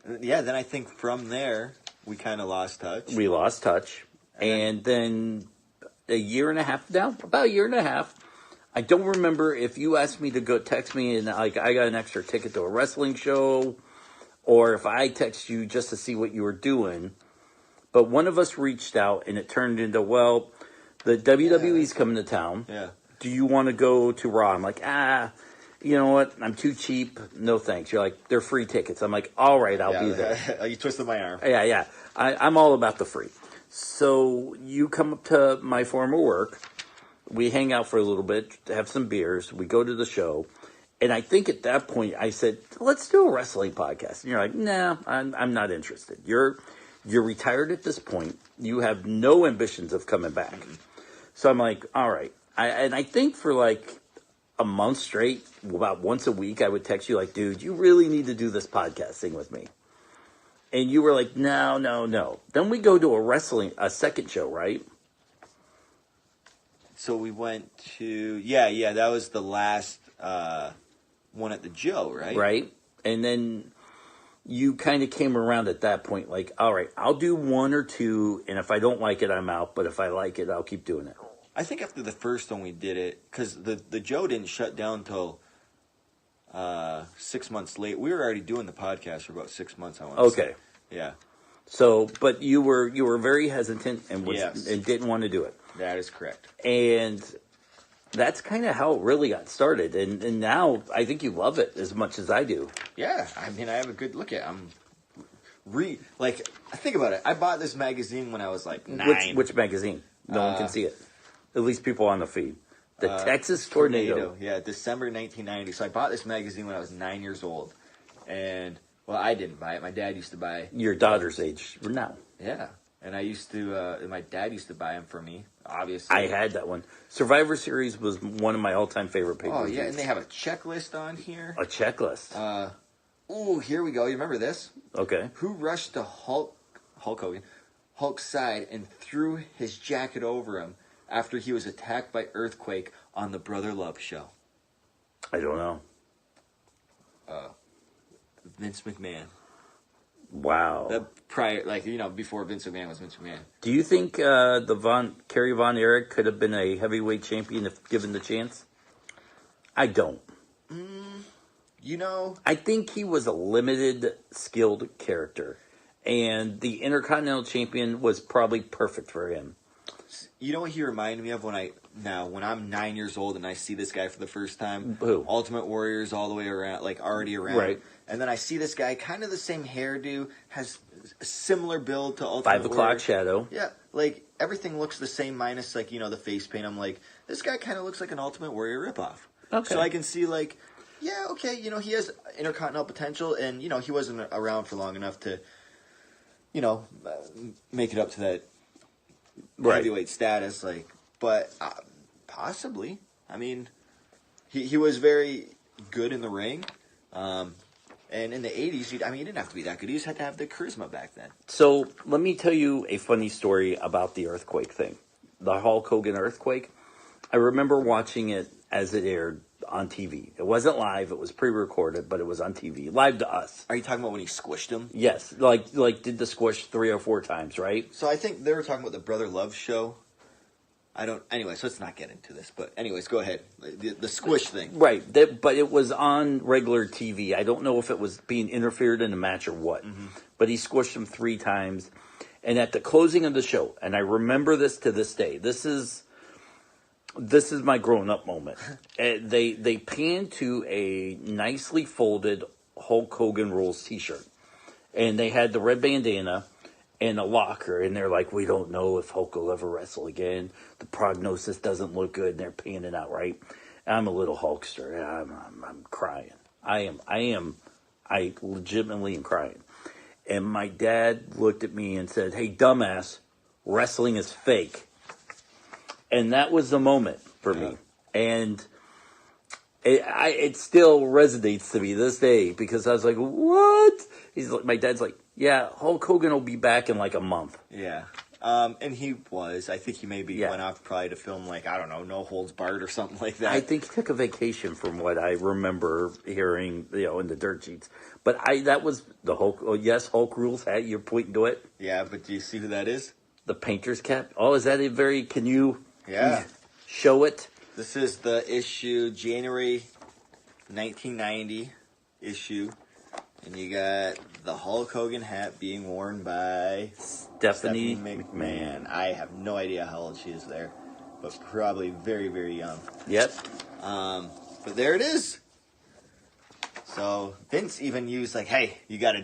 Speaker 2: then I think from there, we kind of lost touch.
Speaker 1: We lost touch. And then about a year and a half, I don't remember if you asked me to go text me and I got an extra ticket to a wrestling show, or if I text you just to see what you were doing. But one of us reached out and it turned into, well, the WWE's coming to town.
Speaker 2: Yeah.
Speaker 1: Do you want to go to Raw? I'm like, you know what? I'm too cheap. No thanks. You're like, they're free tickets. I'm like, all right, I'll be there.
Speaker 2: You twisted my arm.
Speaker 1: Yeah. I'm all about the free. So you come up to my former work. We hang out for a little bit, have some beers. We go to the show. And I think at that point I said, let's do a wrestling podcast. And you're like, nah, I'm not interested. You're retired at this point. You have no ambitions of coming back. Mm-hmm. So I'm like, all right. I think for like a month straight, about once a week, I would text you like, dude, you really need to do this podcast thing with me. And you were like, no. Then we go to a second show, right?
Speaker 2: So we went to, that was the last one at the Joe, right?
Speaker 1: Right. And then you kind of came around at that point, like, all right, I'll do one or two, and if I don't like it, I'm out. But if I like it, I'll keep doing it.
Speaker 2: I think after the first one we did it, because the Joe didn't shut down until 6 months late. We were already doing the podcast for about 6 months, I want to say.
Speaker 1: Okay.
Speaker 2: Yeah.
Speaker 1: So, but you were very hesitant and didn't want to do it.
Speaker 2: That is correct.
Speaker 1: And that's kind of how it really got started. And now I think you love it as much as I do.
Speaker 2: Yeah. I mean, I have a good look at it. Think about it. I bought this magazine when I was like 9.
Speaker 1: Which magazine? No one can see it. At least people on the feed. The Texas Tornado.
Speaker 2: Yeah, December 1990. So I bought this magazine when I was 9 years old. And, well, I didn't buy it. My dad used to buy it.
Speaker 1: Your daughter's age now.
Speaker 2: Yeah. And I used to, my dad used to buy them for me, obviously.
Speaker 1: I had that one. Survivor Series was one of my all-time favorite pay-per-views.
Speaker 2: Oh, yeah, and they have a checklist on here.
Speaker 1: A checklist.
Speaker 2: Here we go. You remember this?
Speaker 1: Okay.
Speaker 2: Who rushed to Hulk Hogan, Hulk's side and threw his jacket over him after he was attacked by Earthquake on the Brother Love show?
Speaker 1: I don't know.
Speaker 2: Vince McMahon.
Speaker 1: Wow.
Speaker 2: Prior, like, before Vince McMahon was Vince McMahon.
Speaker 1: Do you think Kerry Von Erich could have been a heavyweight champion if given the chance? I don't. I think he was a limited, skilled character. And the Intercontinental Champion was probably perfect for him.
Speaker 2: You know what he reminded me of when I'm 9 years old and I see this guy for the first time?
Speaker 1: Who?
Speaker 2: Ultimate Warrior's all the way around, like already around.
Speaker 1: Right.
Speaker 2: And then I see this guy, kind of the same hairdo, has a similar build to Ultimate
Speaker 1: 5 o'clock
Speaker 2: Warrior.
Speaker 1: shadow.
Speaker 2: Yeah, like everything looks the same minus like, the face paint. I'm like, this guy kind of looks like an Ultimate Warrior ripoff.
Speaker 1: Okay.
Speaker 2: So I can see like, yeah, okay, he has Intercontinental potential and, he wasn't around for long enough to, make it up to that heavyweight status, but possibly. I mean, he was very good in the ring, and in the 80s, he didn't have to be that good. He just had to have the charisma back then.
Speaker 1: So let me tell you a funny story about the earthquake thing, the Hulk Hogan earthquake. I remember watching it as it aired on TV. It wasn't live; it was pre-recorded, but it was on TV, live to us.
Speaker 2: Are you talking about when he squished him?
Speaker 1: Yes, like did the squish 3 or 4 times, right?
Speaker 2: So I think they were talking about the Brother Love show. Anyways, let's not get into this. But anyways, go ahead. The squish thing.
Speaker 1: Right, but it was on regular TV. I don't know if it was being interfered in a match or what. Mm-hmm. But he squished him 3 times. And at the closing of the show, and I remember this to this day, this is my grown-up moment. They pan to a nicely folded Hulk Hogan Rules t-shirt. And they had the red bandana and a locker, and they're like, we don't know if Hulk will ever wrestle again. The prognosis doesn't look good, and they're panning out, right? I'm a little Hulkster. I'm crying. I legitimately am crying. And my dad looked at me and said, hey, dumbass, wrestling is fake. And that was the moment for me. And it still resonates to me this day because I was like, what? My dad's like, yeah, Hulk Hogan will be back in like a month.
Speaker 2: Yeah. And he was. I think he maybe went off probably to film No Holds Barred or something like that.
Speaker 1: I think he took a vacation from what I remember hearing, in the dirt sheets. But that was the Hulk. Oh, yes, Hulk Rules hat. You're pointing to it.
Speaker 2: Yeah, but do you see who that is?
Speaker 1: The painter's cap. Oh, is that can you show it?
Speaker 2: This is the issue, January 1990 issue. And you got the Hulk Hogan hat being worn by
Speaker 1: Stephanie McMahon.
Speaker 2: I have no idea how old she is there, but probably very, very young.
Speaker 1: Yep.
Speaker 2: But there it is. So Vince even used hey, you got to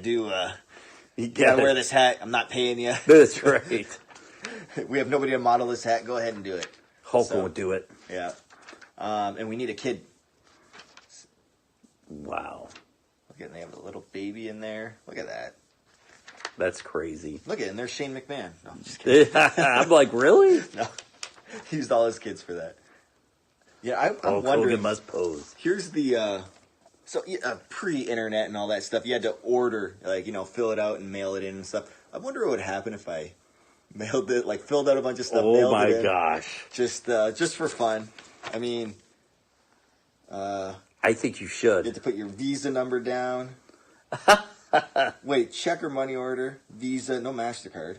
Speaker 2: you got to wear this hat. I'm not paying you.
Speaker 1: That's right.
Speaker 2: We have nobody to model this hat. Go ahead and do it.
Speaker 1: Hulk won't do it.
Speaker 2: Yeah. And we need a kid.
Speaker 1: Wow.
Speaker 2: Look at it, they have a little baby in there. Look at that.
Speaker 1: That's crazy.
Speaker 2: Look at it, and there's Shane McMahon. No, I'm just kidding.
Speaker 1: I'm like, really?
Speaker 2: No. He used all his kids for that. Yeah, I'm
Speaker 1: Hulk
Speaker 2: wondering.
Speaker 1: Hogan must pose.
Speaker 2: Here's the, pre-internet and all that stuff. You had to order, fill it out and mail it in and stuff. I wonder what would happen if I mailed it, filled out a bunch of stuff,
Speaker 1: oh
Speaker 2: mailed
Speaker 1: my
Speaker 2: it in.
Speaker 1: Gosh.
Speaker 2: Just for fun. I mean,
Speaker 1: I think you should.
Speaker 2: You have to put your Visa number down. Wait, check or money order, Visa, no MasterCard.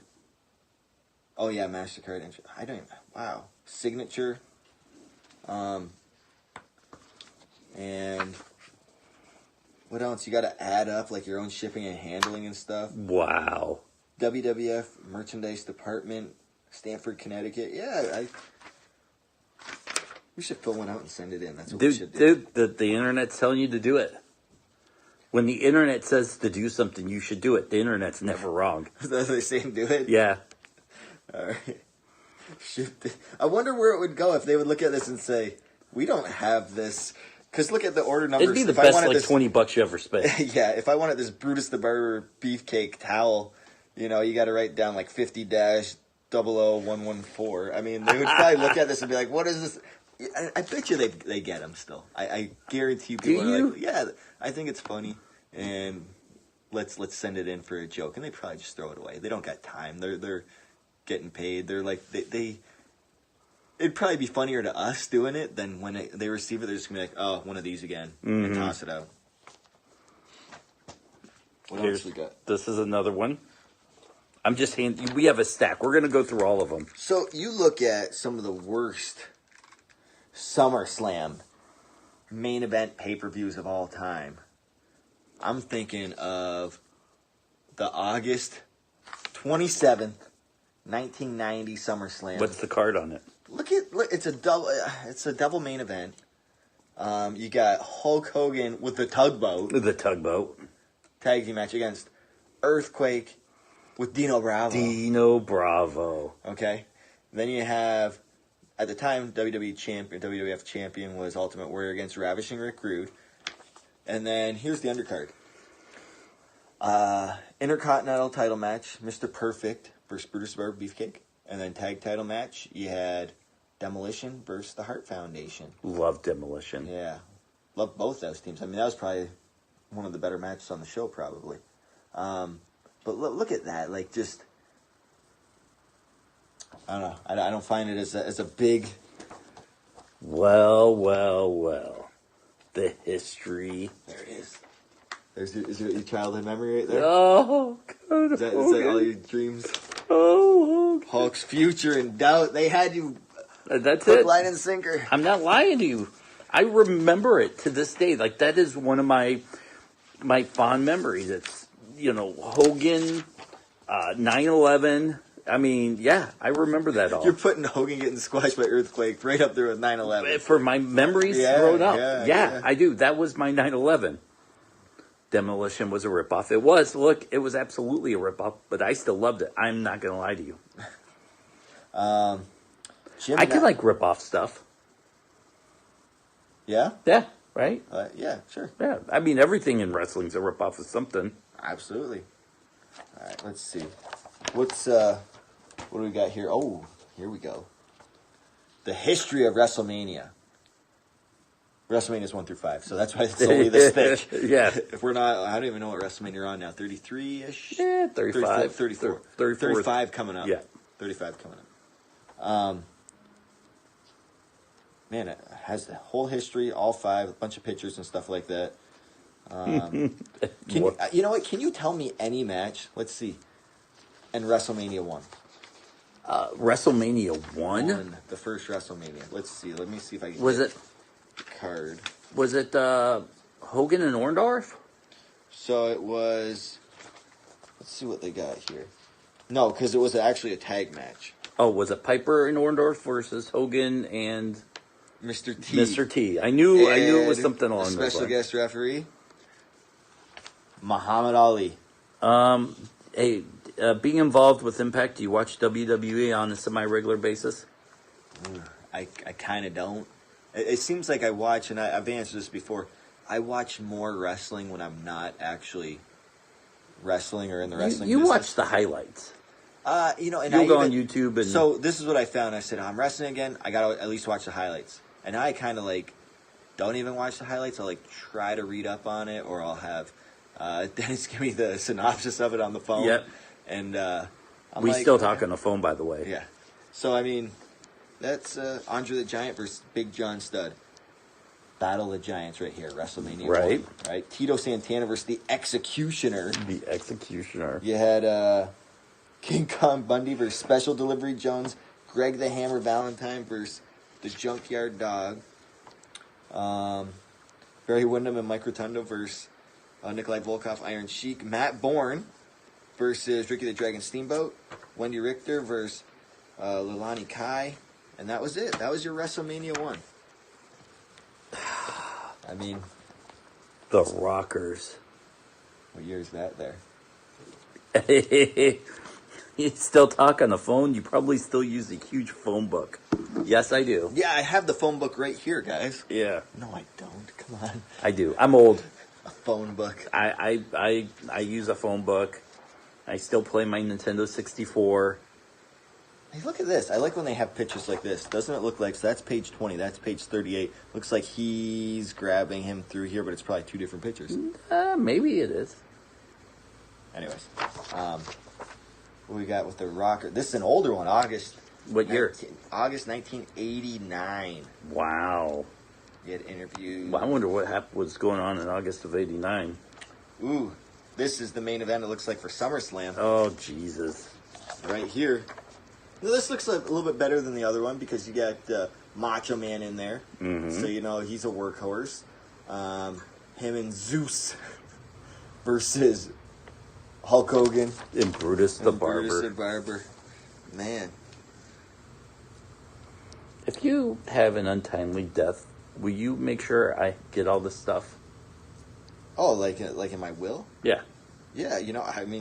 Speaker 2: Oh yeah, MasterCard. I don't even, wow. Signature. And what else? You got to add up your own shipping and handling and stuff.
Speaker 1: Wow.
Speaker 2: WWF Merchandise Department, Stamford, Connecticut. Yeah, we should fill one out and send it in. That's what we should do.
Speaker 1: Dude, the internet's telling you to do it. When the internet says to do something, you should do it. The internet's never wrong.
Speaker 2: Is that what they say? Do it?
Speaker 1: Yeah.
Speaker 2: All right. I wonder where it would go if they would look at this and say, we don't have this. Because look at the order numbers.
Speaker 1: It'd be the best $20 you ever spent.
Speaker 2: Yeah, if I wanted this Brutus the Barber beefcake towel, you got to write down 50-00114. I mean, they would probably look at this and be like, what is this? I bet you they get them still. I guarantee people are like, yeah, I think it's funny, and let's send it in for a joke, and they probably just throw it away. They don't got time. They're getting paid. They're they it'd probably be funnier to us doing it than when they receive it. They're just gonna be like, oh, one of these again, and toss it out. What else we got?
Speaker 1: This is another one. We have a stack. We're going to go through all of them.
Speaker 2: So you look at some of the worst SummerSlam main event pay-per-views of all time. I'm thinking of the August 27th, 1990 SummerSlam.
Speaker 1: What's the card on it?
Speaker 2: Look, it's a double main event. You got Hulk Hogan with the tugboat.
Speaker 1: The tugboat.
Speaker 2: Tag team match against Earthquake with Dino Bravo.
Speaker 1: Dino Bravo.
Speaker 2: Okay. Then you have, at the time, WWF champion was Ultimate Warrior against Ravishing Rick Rude. And then here's the undercard. Intercontinental title match, Mr. Perfect versus Brutus Barber Beefcake. And then tag title match, you had Demolition versus the Hart Foundation.
Speaker 1: Love Demolition.
Speaker 2: Yeah. Love both those teams. I mean, that was probably one of the better matches on the show, probably. But look at that. Like, just, I don't know. I don't find it as a big...
Speaker 1: Well. The history.
Speaker 2: There it is. Is your childhood memory right there?
Speaker 1: Oh, God.
Speaker 2: Is that all your dreams?
Speaker 1: Oh, okay.
Speaker 2: Hulk's future in doubt. They had you
Speaker 1: That's
Speaker 2: hook,
Speaker 1: it.
Speaker 2: line, and sinker.
Speaker 1: I'm not lying to you. I remember it to this day. Like, that is one of my fond memories. It's, Hogan, 9/11. I mean, yeah, I remember that all.
Speaker 2: You're putting Hogan getting squashed by Earthquake right up there with 9/11.
Speaker 1: For my memories growing up. Yeah, I do. That was my 9/11. Demolition was a ripoff. It was. Look, it was absolutely a ripoff, but I still loved it. I'm not going to lie to you. I can like rip-off stuff.
Speaker 2: Yeah?
Speaker 1: Yeah, right?
Speaker 2: Yeah, sure.
Speaker 1: Yeah, I mean, everything in wrestling's a ripoff of something.
Speaker 2: Absolutely. All right, let's see. What do we got here? Oh, here we go. The history of WrestleMania. WrestleMania's 1 through 5, so that's why it's only this thick.
Speaker 1: Yeah.
Speaker 2: If we're not, I don't even know what WrestleMania are on now. 33-ish?
Speaker 1: Yeah, 35.
Speaker 2: 34. 35 coming up.
Speaker 1: Yeah.
Speaker 2: 35 coming up. Man, it has the whole history, all 5, a bunch of pictures and stuff like that. You know what? Can you tell me any match? Let's see. And WrestleMania 1.
Speaker 1: WrestleMania 1?
Speaker 2: The first WrestleMania. Let's see. Let me see if I can
Speaker 1: Was
Speaker 2: get
Speaker 1: it
Speaker 2: the card.
Speaker 1: Was it Hogan and Orndorff?
Speaker 2: So it was... Let's see what they got here. No, because it was actually a tag match.
Speaker 1: Oh, was it Piper and Orndorff versus Hogan and...
Speaker 2: Mr. T.
Speaker 1: Mr. T. I knew it was something along those lines.
Speaker 2: Special guest referee, Muhammad Ali.
Speaker 1: Hey, being involved with Impact, do you watch WWE on a semi-regular basis?
Speaker 2: I kind of don't. It seems like I watch, and I've answered this before, I watch more wrestling when I'm not actually wrestling or in the wrestling
Speaker 1: You
Speaker 2: business.
Speaker 1: watch the highlights.
Speaker 2: And
Speaker 1: You'll go on YouTube and...
Speaker 2: So this is what I found. I said, I'm wrestling again. I got to at least watch the highlights. And now I kind of don't even watch the highlights. I'll try to read up on it, or I'll have Dennis give me the synopsis of it on the phone.
Speaker 1: Yep.
Speaker 2: And
Speaker 1: we still talk on the phone, by the way.
Speaker 2: Yeah. So I mean, that's Andre the Giant versus Big John Studd. Battle of the Giants right here, WrestleMania.
Speaker 1: Right.
Speaker 2: 1, right. Tito Santana versus the Executioner.
Speaker 1: The Executioner.
Speaker 2: You had King Kong Bundy versus Special Delivery Jones. Greg the Hammer Valentine versus the Junkyard Dog. Barry Windham and Mike Rotundo versus Nikolai Volkov, Iron Sheik. Matt Bourne versus Ricky the Dragon Steamboat. Wendy Richter versus Leilani Kai. And that was it. That was your WrestleMania 1. I mean...
Speaker 1: The Rockers.
Speaker 2: What year is that there?
Speaker 1: You still talk on the phone? You probably still use a huge phone book. Yes, I do.
Speaker 2: Yeah, I have the phone book right here, guys.
Speaker 1: Yeah.
Speaker 2: No, I don't. Come on.
Speaker 1: I do. I'm old.
Speaker 2: A phone book.
Speaker 1: I use a phone book. I still play my Nintendo 64.
Speaker 2: Hey, look at this. I like when they have pictures like this. Doesn't it look like... So that's page 20. That's page 38. Looks like he's grabbing him through here, but it's probably 2 different pictures.
Speaker 1: Maybe it is.
Speaker 2: Anyways. What we got with the Rocker? This is an older one. August.
Speaker 1: What year?
Speaker 2: August 1989.
Speaker 1: Wow.
Speaker 2: He had interviewed...
Speaker 1: Well, I wonder what was going on in August of 89.
Speaker 2: Ooh. This is the main event, it looks like, for SummerSlam.
Speaker 1: Oh, Jesus.
Speaker 2: Right here. Now, this looks a little bit better than the other one because you got Macho Man in there.
Speaker 1: Mm-hmm.
Speaker 2: So, he's a workhorse. Him and Zeus versus Hulk Hogan.
Speaker 1: And Brutus the Barber.
Speaker 2: Brutus the Barber. Man.
Speaker 1: If you have an untimely death, will you make sure I get all this stuff?
Speaker 2: Oh, like in my will?
Speaker 1: Yeah.
Speaker 2: Yeah,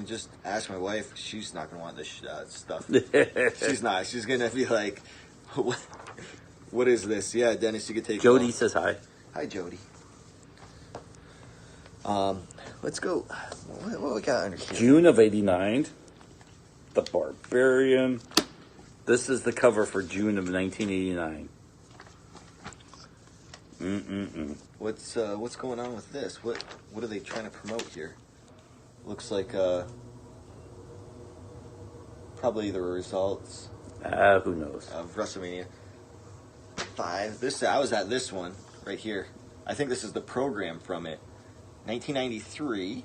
Speaker 2: just ask my wife. She's not going to want this stuff. She's not. She's going to be like, what is this? Yeah, Dennis, you can take
Speaker 1: Jody says hi.
Speaker 2: Hi, Jody. Let's go. What we got under here?
Speaker 1: June of 89. The Barbarian. This is the cover for June of 1989.
Speaker 2: What's going on with this? What are they trying to promote here? Looks like probably the results.
Speaker 1: Who knows?
Speaker 2: Of WrestleMania 5. I was at this one right here. I think this is the program from it. 1993,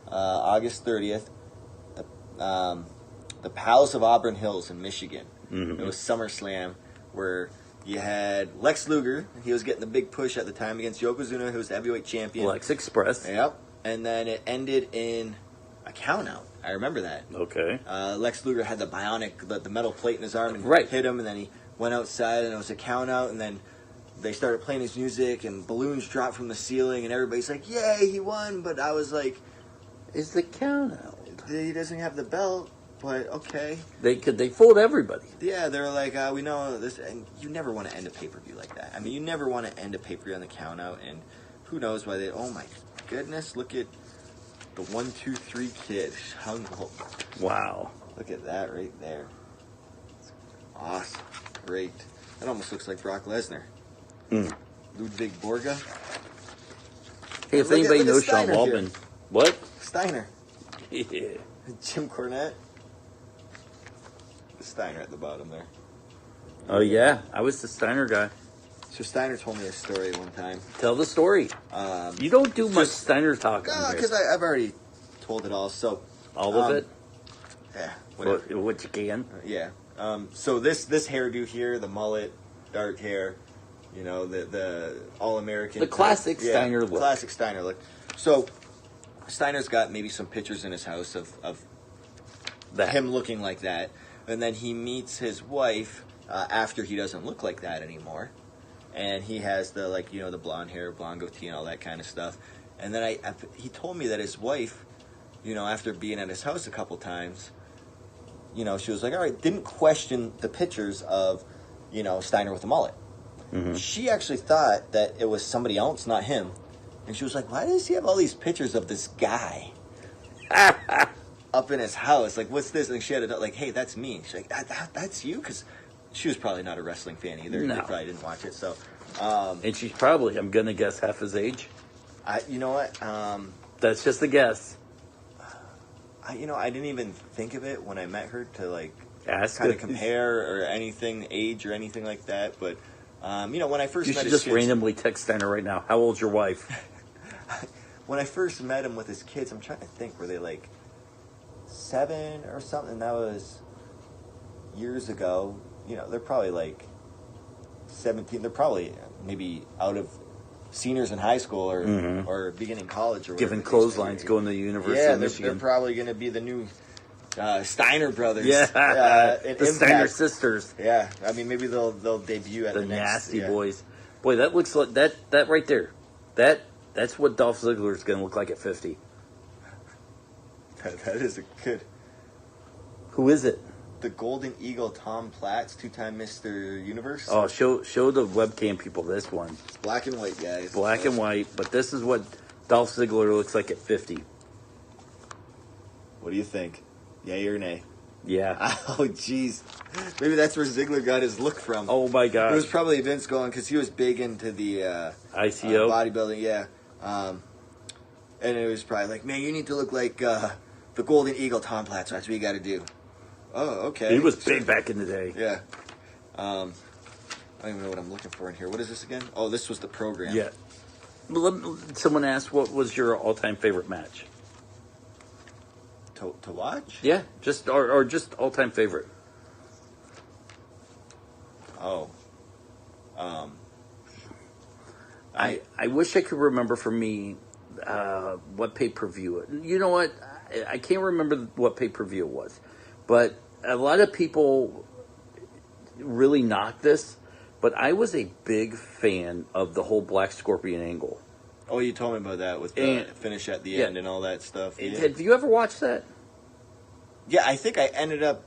Speaker 2: August 30th. The Palace of Auburn Hills in Michigan.
Speaker 1: Mm-hmm.
Speaker 2: It was SummerSlam, where you had Lex Luger. He was getting the big push at the time against Yokozuna, who was the heavyweight champion.
Speaker 1: Lex Express.
Speaker 2: Yep. And then it ended in a countout. I remember that.
Speaker 1: Okay.
Speaker 2: Lex Luger had the bionic, the metal plate in his arm and
Speaker 1: right.
Speaker 2: hit him, and then he went outside, and it was a countout, and then they started playing his music, and balloons dropped from the ceiling, and everybody's like, yay, he won. But I was like,
Speaker 1: is the countout?
Speaker 2: He doesn't have the belt. But okay,
Speaker 1: they fooled everybody.
Speaker 2: Yeah, they're like, we know this, and you never want to end a pay-per-view like that. I mean, you never want to end a pay-per-view on the count out, and who knows why they? Oh my goodness, look at the 1, 2, 3 kid hung up.
Speaker 1: Wow,
Speaker 2: look at that right there. It's awesome, great. That almost looks like Brock Lesnar. Ludwig Borga.
Speaker 1: Hey, if anybody knows Sean Waltman, what?
Speaker 2: Steiner.
Speaker 1: Yeah.
Speaker 2: Jim Cornette. Steiner at the bottom there.
Speaker 1: Oh, yeah. I was the Steiner guy.
Speaker 2: So Steiner told me a story one time.
Speaker 1: Tell the story. You don't do much Steiner talk.
Speaker 2: No, because I've already told it all. So
Speaker 1: all of it?
Speaker 2: Yeah.
Speaker 1: What you can?
Speaker 2: Yeah. So this hairdo here, the mullet, dark hair, the all-American.
Speaker 1: The classic Steiner look.
Speaker 2: Classic Steiner look. So Steiner's got maybe some pictures in his house of
Speaker 1: that.
Speaker 2: Him looking like that. And then he meets his wife after he doesn't look like that anymore. And he has the, the blonde hair, blonde goatee, and all that kind of stuff. And then he told me that his wife, after being at his house a couple times, she was like, all right, didn't question the pictures of, Steiner with the mullet. Mm-hmm. She actually thought that it was somebody else, not him. And she was like, why does he have all these pictures of this guy up in his house? Like, what's this? And she had to, hey, that's me. She's like, that's you? Because she was probably not a wrestling fan either.
Speaker 1: No.
Speaker 2: They probably didn't watch it. So,
Speaker 1: and she's probably, I'm going to guess, half his age.
Speaker 2: You know what?
Speaker 1: That's just a guess.
Speaker 2: I didn't even think of it when I met her to,
Speaker 1: ask
Speaker 2: kind of compare or anything, age or anything like that. But, when I first met his kids...
Speaker 1: You should just randomly text Steiner right now. How old's your wife?
Speaker 2: When I first met him with his kids, I'm trying to think, were they 7 or something? That was years ago. They're probably 17. They're probably maybe out of seniors in high school or beginning college or whatever.
Speaker 1: Giving clotheslines, going to the University of Michigan.
Speaker 2: They're probably going to be the new Steiner brothers.
Speaker 1: Yeah, the
Speaker 2: Impact.
Speaker 1: Steiner sisters.
Speaker 2: Yeah, I mean maybe they'll debut at the next.
Speaker 1: Nasty boys. Boy, that looks like that right there. That's what Dolph Ziggler is going to look like at 50.
Speaker 2: That is a good.
Speaker 1: Who is it?
Speaker 2: The Golden Eagle, Tom Platz, 2-time Mr. Universe.
Speaker 1: Oh, show the webcam people this one.
Speaker 2: It's black and white, guys.
Speaker 1: Black and white, but this is what Dolph Ziggler looks like at 50.
Speaker 2: What do you think? Yay or nay?
Speaker 1: Yeah.
Speaker 2: Oh, jeez. Maybe that's where Ziggler got his look from.
Speaker 1: Oh, my God.
Speaker 2: It was probably Vince going, because he was big into the
Speaker 1: ICO
Speaker 2: bodybuilding, yeah. And it was probably man, you need to look like the Golden Eagle, Tom Platz. That's what you got to do. Oh, okay.
Speaker 1: He was big back in the day.
Speaker 2: Yeah. I don't even know what I'm looking for in here. What is this again? Oh, this was the program.
Speaker 1: Yeah. Someone asked, what was your all-time favorite match?
Speaker 2: To watch?
Speaker 1: Yeah, just or just all-time favorite.
Speaker 2: Oh.
Speaker 1: I wish I could remember for me what pay-per-view. You know what? I can't remember what pay-per-view it was. But a lot of people really knock this, but I was a big fan of the whole Black Scorpion angle.
Speaker 2: Oh, you told me about that with the finish at the end and all that stuff. Yeah.
Speaker 1: Have you ever watched that?
Speaker 2: Yeah, I think I ended up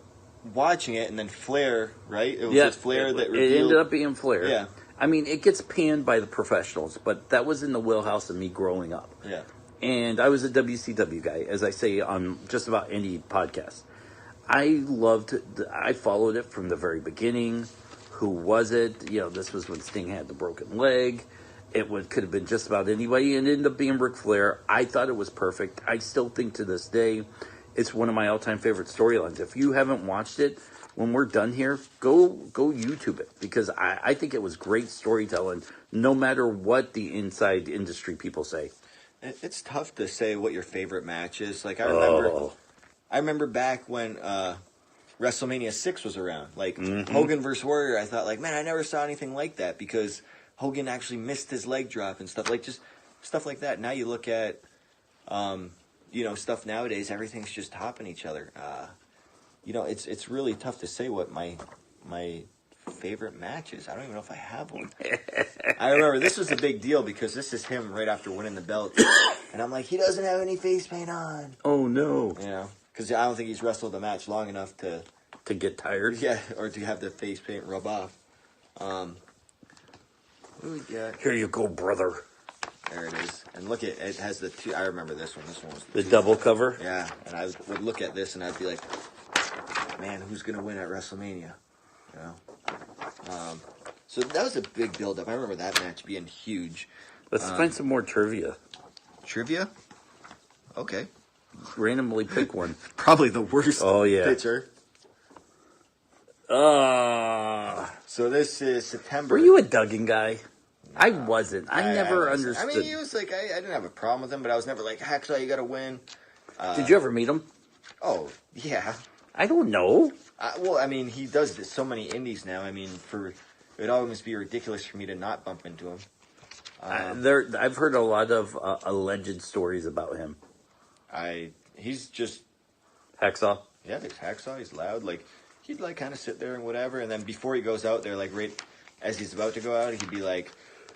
Speaker 2: watching it, and then Flair, right? It was just Flair that revealed.
Speaker 1: It ended up being Flair.
Speaker 2: Yeah.
Speaker 1: I mean, it gets panned by the professionals, but that was in the wheelhouse of me growing up.
Speaker 2: Yeah.
Speaker 1: And I was a WCW guy, as I say on just about any podcast. I followed it from the very beginning. Who was it? You know, this was when Sting had the broken leg. Could have been just about anybody, and it ended up being Ric Flair. I thought it was perfect. I still think to this day, it's one of my all-time favorite storylines. If you haven't watched it, when we're done here, go YouTube it, because I think it was great storytelling, no matter what the inside industry people say.
Speaker 2: It's tough to say what your favorite match is. Like, I remember back when WrestleMania 6 was around. Like, Hogan versus Warrior, I thought, like, man, I never saw anything like that, because Hogan actually missed his leg drop and stuff. Like, just stuff like that. Now you look at, stuff nowadays, everything's just topping each other. It's really tough to say what my favorite match is. I don't even know if I have one. I remember this was a big deal because this is him right after winning the belt. And I'm like, he doesn't have any face paint on.
Speaker 1: Oh, no.
Speaker 2: You know, because I don't think he's wrestled a match long enough to
Speaker 1: get tired.
Speaker 2: Yeah, or to have the face paint rub off. What do we got?
Speaker 1: Here you go, brother.
Speaker 2: There it is. And look at it has the two. I remember this one. This one was
Speaker 1: the double cover.
Speaker 2: Yeah, and I would look at this and I'd be like, man, who's gonna win at WrestleMania? You know. So that was a big build-up. I remember that match being huge.
Speaker 1: Let's find some more trivia.
Speaker 2: Trivia? Okay.
Speaker 1: Randomly pick one.
Speaker 2: Probably the worst pitcher. So this is September.
Speaker 1: Were you a Duggan guy? I wasn't. I never understood.
Speaker 2: I mean, he was like, I didn't have a problem with him, but I was never like, Hacksaw, you got to win.
Speaker 1: Did you ever meet him?
Speaker 2: Oh, yeah.
Speaker 1: I don't know.
Speaker 2: Well, I mean, he does so many indies now. I mean, it would almost be ridiculous for me to not bump into him.
Speaker 1: I've heard a lot of alleged stories about him.
Speaker 2: He's just
Speaker 1: Hacksaw.
Speaker 2: Yeah, he's Hacksaw. He's loud. Like, he'd like kind of sit there and whatever, and then before he goes out there, like right as he's about to go out, he'd be like,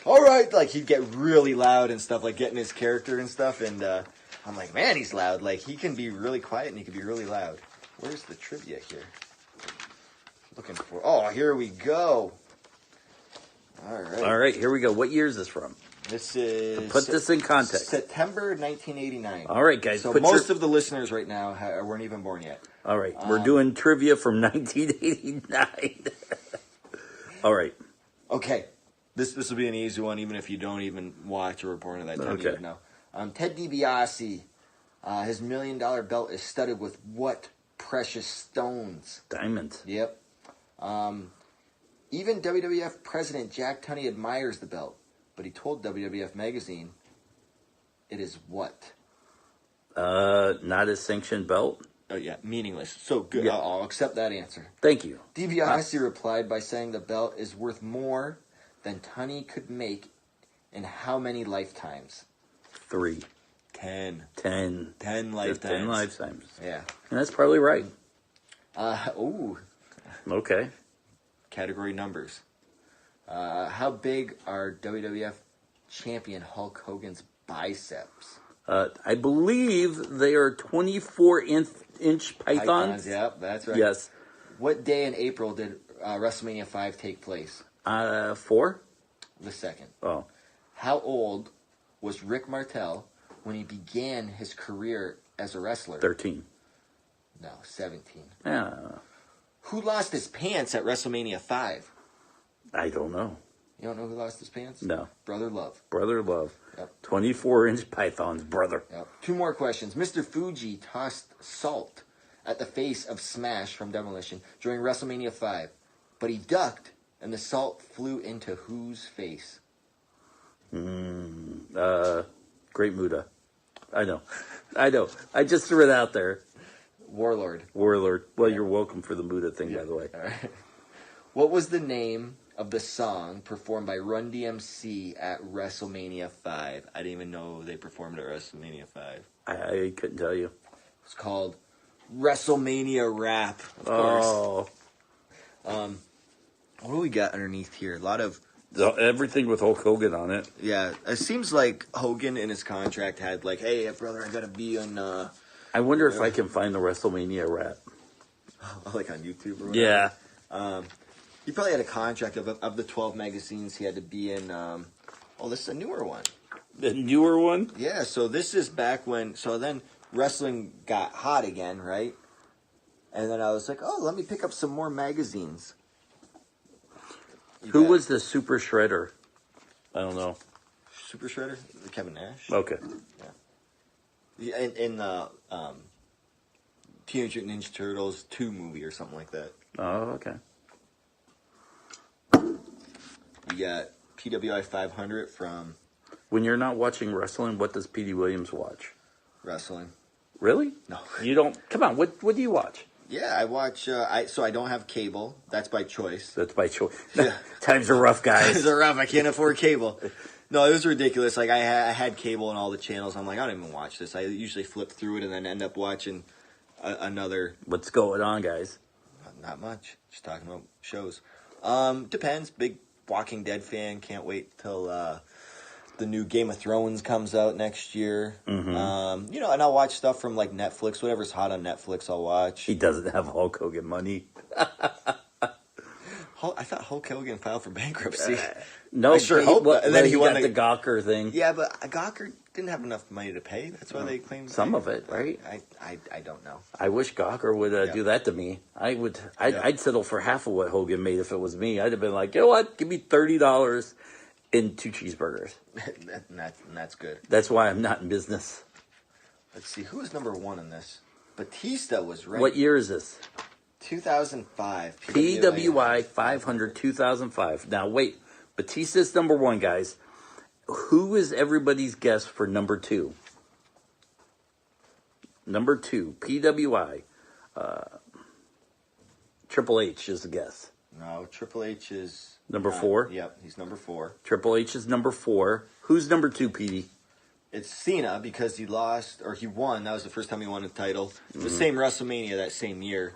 Speaker 2: "All right," like he'd get really loud and stuff, like getting his character and stuff. And I'm like, man, he's loud. Like he can be really quiet and he can be really loud. Where's the trivia here? Looking for. Oh, here we go.
Speaker 1: All right, here we go. What year is this from?
Speaker 2: This is...
Speaker 1: To put this in context.
Speaker 2: September 1989.
Speaker 1: All right, guys.
Speaker 2: So most of the listeners right now weren't even born yet.
Speaker 1: All right, we're doing trivia from 1989. All right.
Speaker 2: Okay. This will be an easy one, even if you don't even watch or were born at that time.
Speaker 1: Okay.
Speaker 2: No. Ted DiBiase, his $1 million belt is studded with what precious stones?
Speaker 1: Diamonds.
Speaker 2: Yep. Even WWF President Jack Tunney admires the belt, but he told WWF Magazine, it is what?
Speaker 1: Not a sanctioned belt?
Speaker 2: Oh, yeah, meaningless. So good. Yeah. I'll accept that answer.
Speaker 1: Thank you.
Speaker 2: DiBiase replied by saying the belt is worth more than Tunney could make in how many lifetimes?
Speaker 1: 3.
Speaker 2: 10.
Speaker 1: 10.
Speaker 2: 10 lifetimes.
Speaker 1: 10 lifetimes.
Speaker 2: Yeah.
Speaker 1: And that's probably right.
Speaker 2: Ooh.
Speaker 1: Okay.
Speaker 2: Category numbers. How big are WWF champion Hulk Hogan's biceps?
Speaker 1: I believe they are 24-inch pythons.
Speaker 2: Yep, that's right.
Speaker 1: Yes.
Speaker 2: What day in April did WrestleMania 5 take place?
Speaker 1: 4?
Speaker 2: The second.
Speaker 1: Oh.
Speaker 2: How old was Rick Martel when he began his career as a wrestler?
Speaker 1: 13.
Speaker 2: No, 17.
Speaker 1: Yeah.
Speaker 2: Who lost his pants at WrestleMania 5?
Speaker 1: I don't know.
Speaker 2: You don't know who lost his pants?
Speaker 1: No.
Speaker 2: Brother Love.
Speaker 1: Brother Love.
Speaker 2: Yep.
Speaker 1: 24-inch pythons, brother.
Speaker 2: Yep. 2 more questions. Mr. Fuji tossed salt at the face of Smash from Demolition during WrestleMania 5, but he ducked and the salt flew into whose face?
Speaker 1: Great Muda. I know. I just threw it out there.
Speaker 2: Warlord.
Speaker 1: Warlord. Well, you're welcome for the Buddha thing, by the way.
Speaker 2: All right. What was the name of the song performed by Run DMC at WrestleMania 5? I didn't even know they performed at WrestleMania 5.
Speaker 1: I couldn't tell you.
Speaker 2: It's called WrestleMania Rap, of course. What do we got underneath here? A lot of...
Speaker 1: Everything with Hulk Hogan on it.
Speaker 2: Yeah, it seems like Hogan in his contract had like, hey, brother, I gotta be on...
Speaker 1: I wonder if I can find the WrestleMania rap.
Speaker 2: like on YouTube or whatever.
Speaker 1: Yeah.
Speaker 2: He probably had a contract of the 12 magazines he had to be in. This is a newer one.
Speaker 1: The newer one?
Speaker 2: Yeah, so this is back when... So then wrestling got hot again, right? And then I was like, let me pick up some more magazines.
Speaker 1: Who was the Super Shredder? I don't know.
Speaker 2: Super Shredder? Kevin Nash?
Speaker 1: Okay.
Speaker 2: Yeah. In the Teenage Mutant Ninja Turtles 2 movie or something like that.
Speaker 1: Oh, okay.
Speaker 2: You got PWI 500 from...
Speaker 1: When you're not watching wrestling, what does Petey Williams watch?
Speaker 2: Wrestling.
Speaker 1: Really?
Speaker 2: No.
Speaker 1: You don't... Come on, what do you watch?
Speaker 2: Yeah, I watch... So I don't have cable. That's by choice.
Speaker 1: That's by choice.
Speaker 2: Yeah.
Speaker 1: Times are rough, guys.
Speaker 2: Times are rough. I can't afford cable. No, it was ridiculous. Like, I had cable on all the channels. I'm like, I don't even watch this. I usually flip through it and then end up watching another...
Speaker 1: What's going on, guys?
Speaker 2: Not much. Just talking about shows. Depends. Big Walking Dead fan. Can't wait till the new Game of Thrones comes out next year.
Speaker 1: Mm-hmm.
Speaker 2: And I'll watch stuff from like Netflix. Whatever's hot on Netflix, I'll watch.
Speaker 1: He doesn't have Hulk Hogan money.
Speaker 2: I thought Hulk Hogan filed for bankruptcy.
Speaker 1: No,
Speaker 2: I sure hope.
Speaker 1: And then he won the Gawker thing.
Speaker 2: Yeah, but Gawker didn't have enough money to pay. That's why they claimed
Speaker 1: some of it, right?
Speaker 2: I don't know.
Speaker 1: I wish Gawker would do that to me. I'd settle for half of what Hogan made if it was me. I'd have been like, you know what? Give me $30 and 2 cheeseburgers.
Speaker 2: and that's good.
Speaker 1: That's why I'm not in business.
Speaker 2: Let's see, who was number 1 in this? Batista was ranked.
Speaker 1: What year is this?
Speaker 2: 2005.
Speaker 1: PWI 500 2005. Now wait, Batista's number 1, guys. Who is everybody's guess for number 2? Number 2, PWI. Triple H is the guess.
Speaker 2: No, Triple H is...
Speaker 1: Number 4?
Speaker 2: Yep, he's number 4.
Speaker 1: Triple H is number 4. Who's number 2, Petey?
Speaker 2: It's Cena because he won. That was the first time he won a title. The same WrestleMania that same year.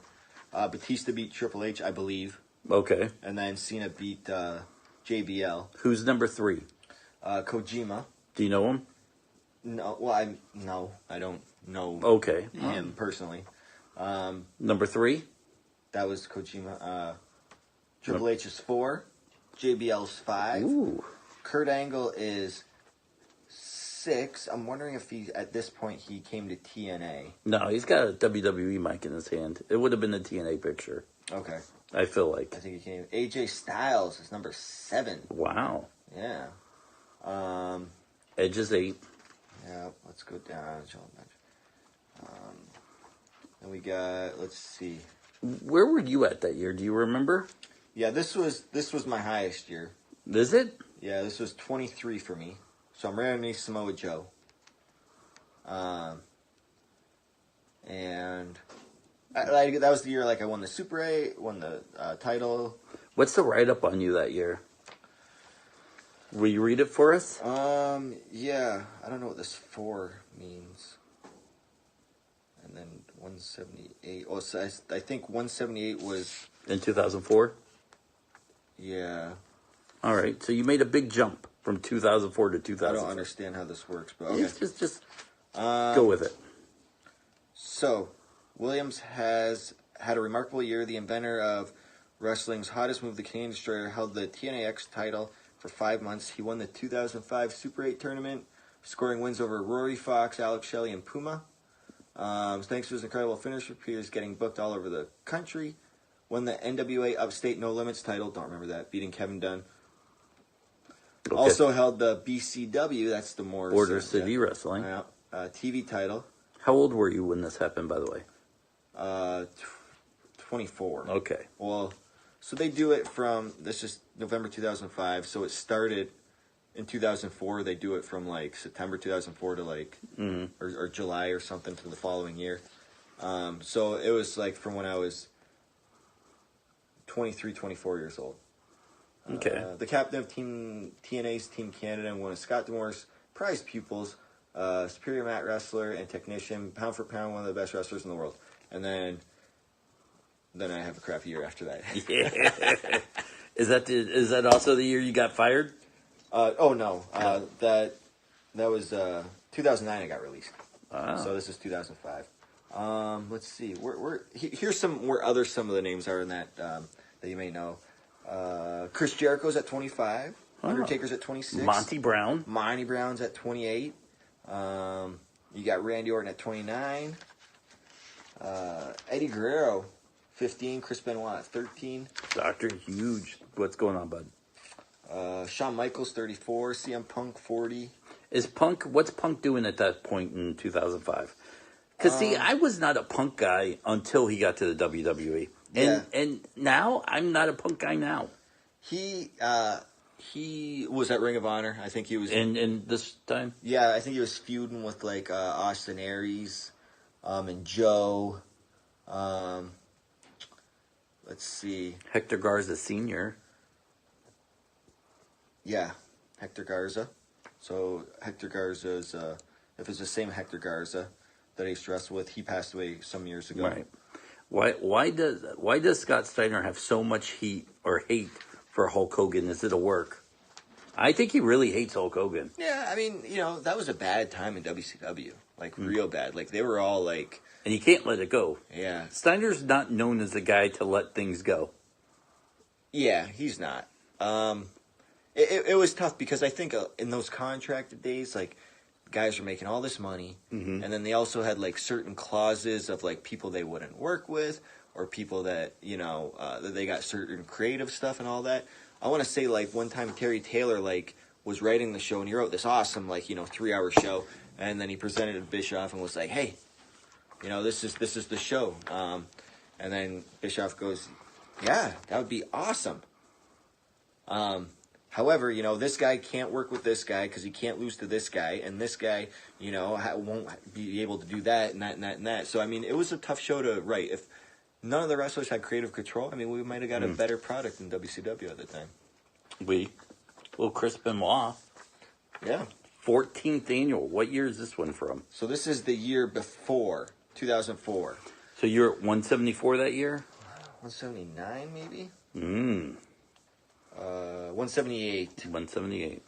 Speaker 2: Batista beat Triple H, I believe.
Speaker 1: Okay.
Speaker 2: And then Cena beat JBL.
Speaker 1: Who's number 3?
Speaker 2: Kojima.
Speaker 1: Do you know him?
Speaker 2: No, well, I don't know him personally.
Speaker 1: Number 3?
Speaker 2: That was Kojima. Triple H is 4. JBL's 5.
Speaker 1: Ooh.
Speaker 2: Kurt Angle is 6. I'm wondering if at this point he came to TNA.
Speaker 1: No, he's got a WWE mic in his hand. It would have been the TNA picture.
Speaker 2: Okay.
Speaker 1: I feel like.
Speaker 2: I think he came. AJ Styles is number 7.
Speaker 1: Wow.
Speaker 2: Yeah.
Speaker 1: Edge is 8.
Speaker 2: Yeah, let's go down. And we got, let's see.
Speaker 1: Where were you at that year? Do you remember?
Speaker 2: Yeah, this was my highest year.
Speaker 1: Is it?
Speaker 2: Yeah, this was 23 for me. So I'm right underneath Samoa Joe. And that was the year I won the Super 8, won the title.
Speaker 1: What's the write-up on you that year? Will you read it for us?
Speaker 2: Yeah. I don't know what this 4 means. And then 178. Oh, so I think 178 was...
Speaker 1: In 2004?
Speaker 2: Yeah.
Speaker 1: All right. So you made a big jump from 2004 to 2005.
Speaker 2: I don't understand how this works, but okay.
Speaker 1: Just go with it.
Speaker 2: So, Williams has had a remarkable year. The inventor of wrestling's hottest move, the Canadian Destroyer, held the TNAX title for 5 months. He won the 2005 Super 8 tournament, scoring wins over Rory Fox, Alex Shelley, and Puma. Thanks to his incredible finish, appears getting booked all over the country. Won the NWA Upstate No Limits title. Don't remember that. Beating Kevin Dunn. Okay. Also held the BCW. That's the more...
Speaker 1: Border City Wrestling.
Speaker 2: TV title.
Speaker 1: How old were you when this happened, by the way?
Speaker 2: 24.
Speaker 1: Okay.
Speaker 2: Well, so they do it from... This is November 2005. So it started in 2004. They do it from September 2004 to or July or something to the following year. So it was like from when I was 23, 24 years old.
Speaker 1: Okay.
Speaker 2: The captain of TNA's Team Canada and one of Scott D'Amore's prized pupils, superior mat wrestler and technician, pound for pound, one of the best wrestlers in the world. And then I have a crappy year after that.
Speaker 1: Yeah. Is that also the year you got fired?
Speaker 2: Oh no, that was 2009. I got released. So this is 2005. Let's see. Here's some of the names are in that that you may know. Chris Jericho's at 25. Undertaker's at 26.
Speaker 1: Monty
Speaker 2: Brown's at 28. You got Randy Orton at 29. Eddie Guerrero, 15. Chris Benoit at 13.
Speaker 1: Dr. Huge. What's going on, bud?
Speaker 2: Shawn Michaels, 34. CM Punk, 40.
Speaker 1: What's Punk doing at that point in 2005? Because, see, I was not a Punk guy until he got to the WWE. And now, I'm not a Punk guy now.
Speaker 2: He was at Ring of Honor. I think he was...
Speaker 1: In this time?
Speaker 2: Yeah, I think he was feuding with, like, Austin Aries and Joe. Let's see.
Speaker 1: Hector Garza Sr.
Speaker 2: Yeah, Hector Garza. So Hector Garza's, if it's the same Hector Garza that I used to wrestle with, he passed away some years ago.
Speaker 1: Right. Why does Scott Steiner have so much heat or hate for Hulk Hogan? Is it a work? I think he really hates Hulk Hogan.
Speaker 2: Yeah, I mean, that was a bad time in WCW. Like, real bad. Like, they were all like...
Speaker 1: And you can't let it go.
Speaker 2: Yeah.
Speaker 1: Steiner's not known as a guy to let things go.
Speaker 2: Yeah, he's not. It was tough because I think in those contracted days, like, guys were making all this money, and then they also had, like, certain clauses of, like, people they wouldn't work with or people that, that they got certain creative stuff and all that. I want to say, like, one time Terry Taylor, like, was writing the show, and he wrote this awesome, like, 3-hour show, and then he presented it to Bischoff and was like, hey, this is the show. And then Bischoff goes, yeah, that would be awesome. However, this guy can't work with this guy because he can't lose to this guy, and this guy, won't be able to do that and that and that and that. So, I mean, it was a tough show to write. If none of the wrestlers had creative control, I mean, we might have got a better product in WCW at the time.
Speaker 1: Well, Chris Benoit.
Speaker 2: Yeah.
Speaker 1: 14th annual. What year is this one from?
Speaker 2: So this is the year before, 2004.
Speaker 1: So you're at 174 that year?
Speaker 2: 179, maybe?
Speaker 1: 178.
Speaker 2: 178.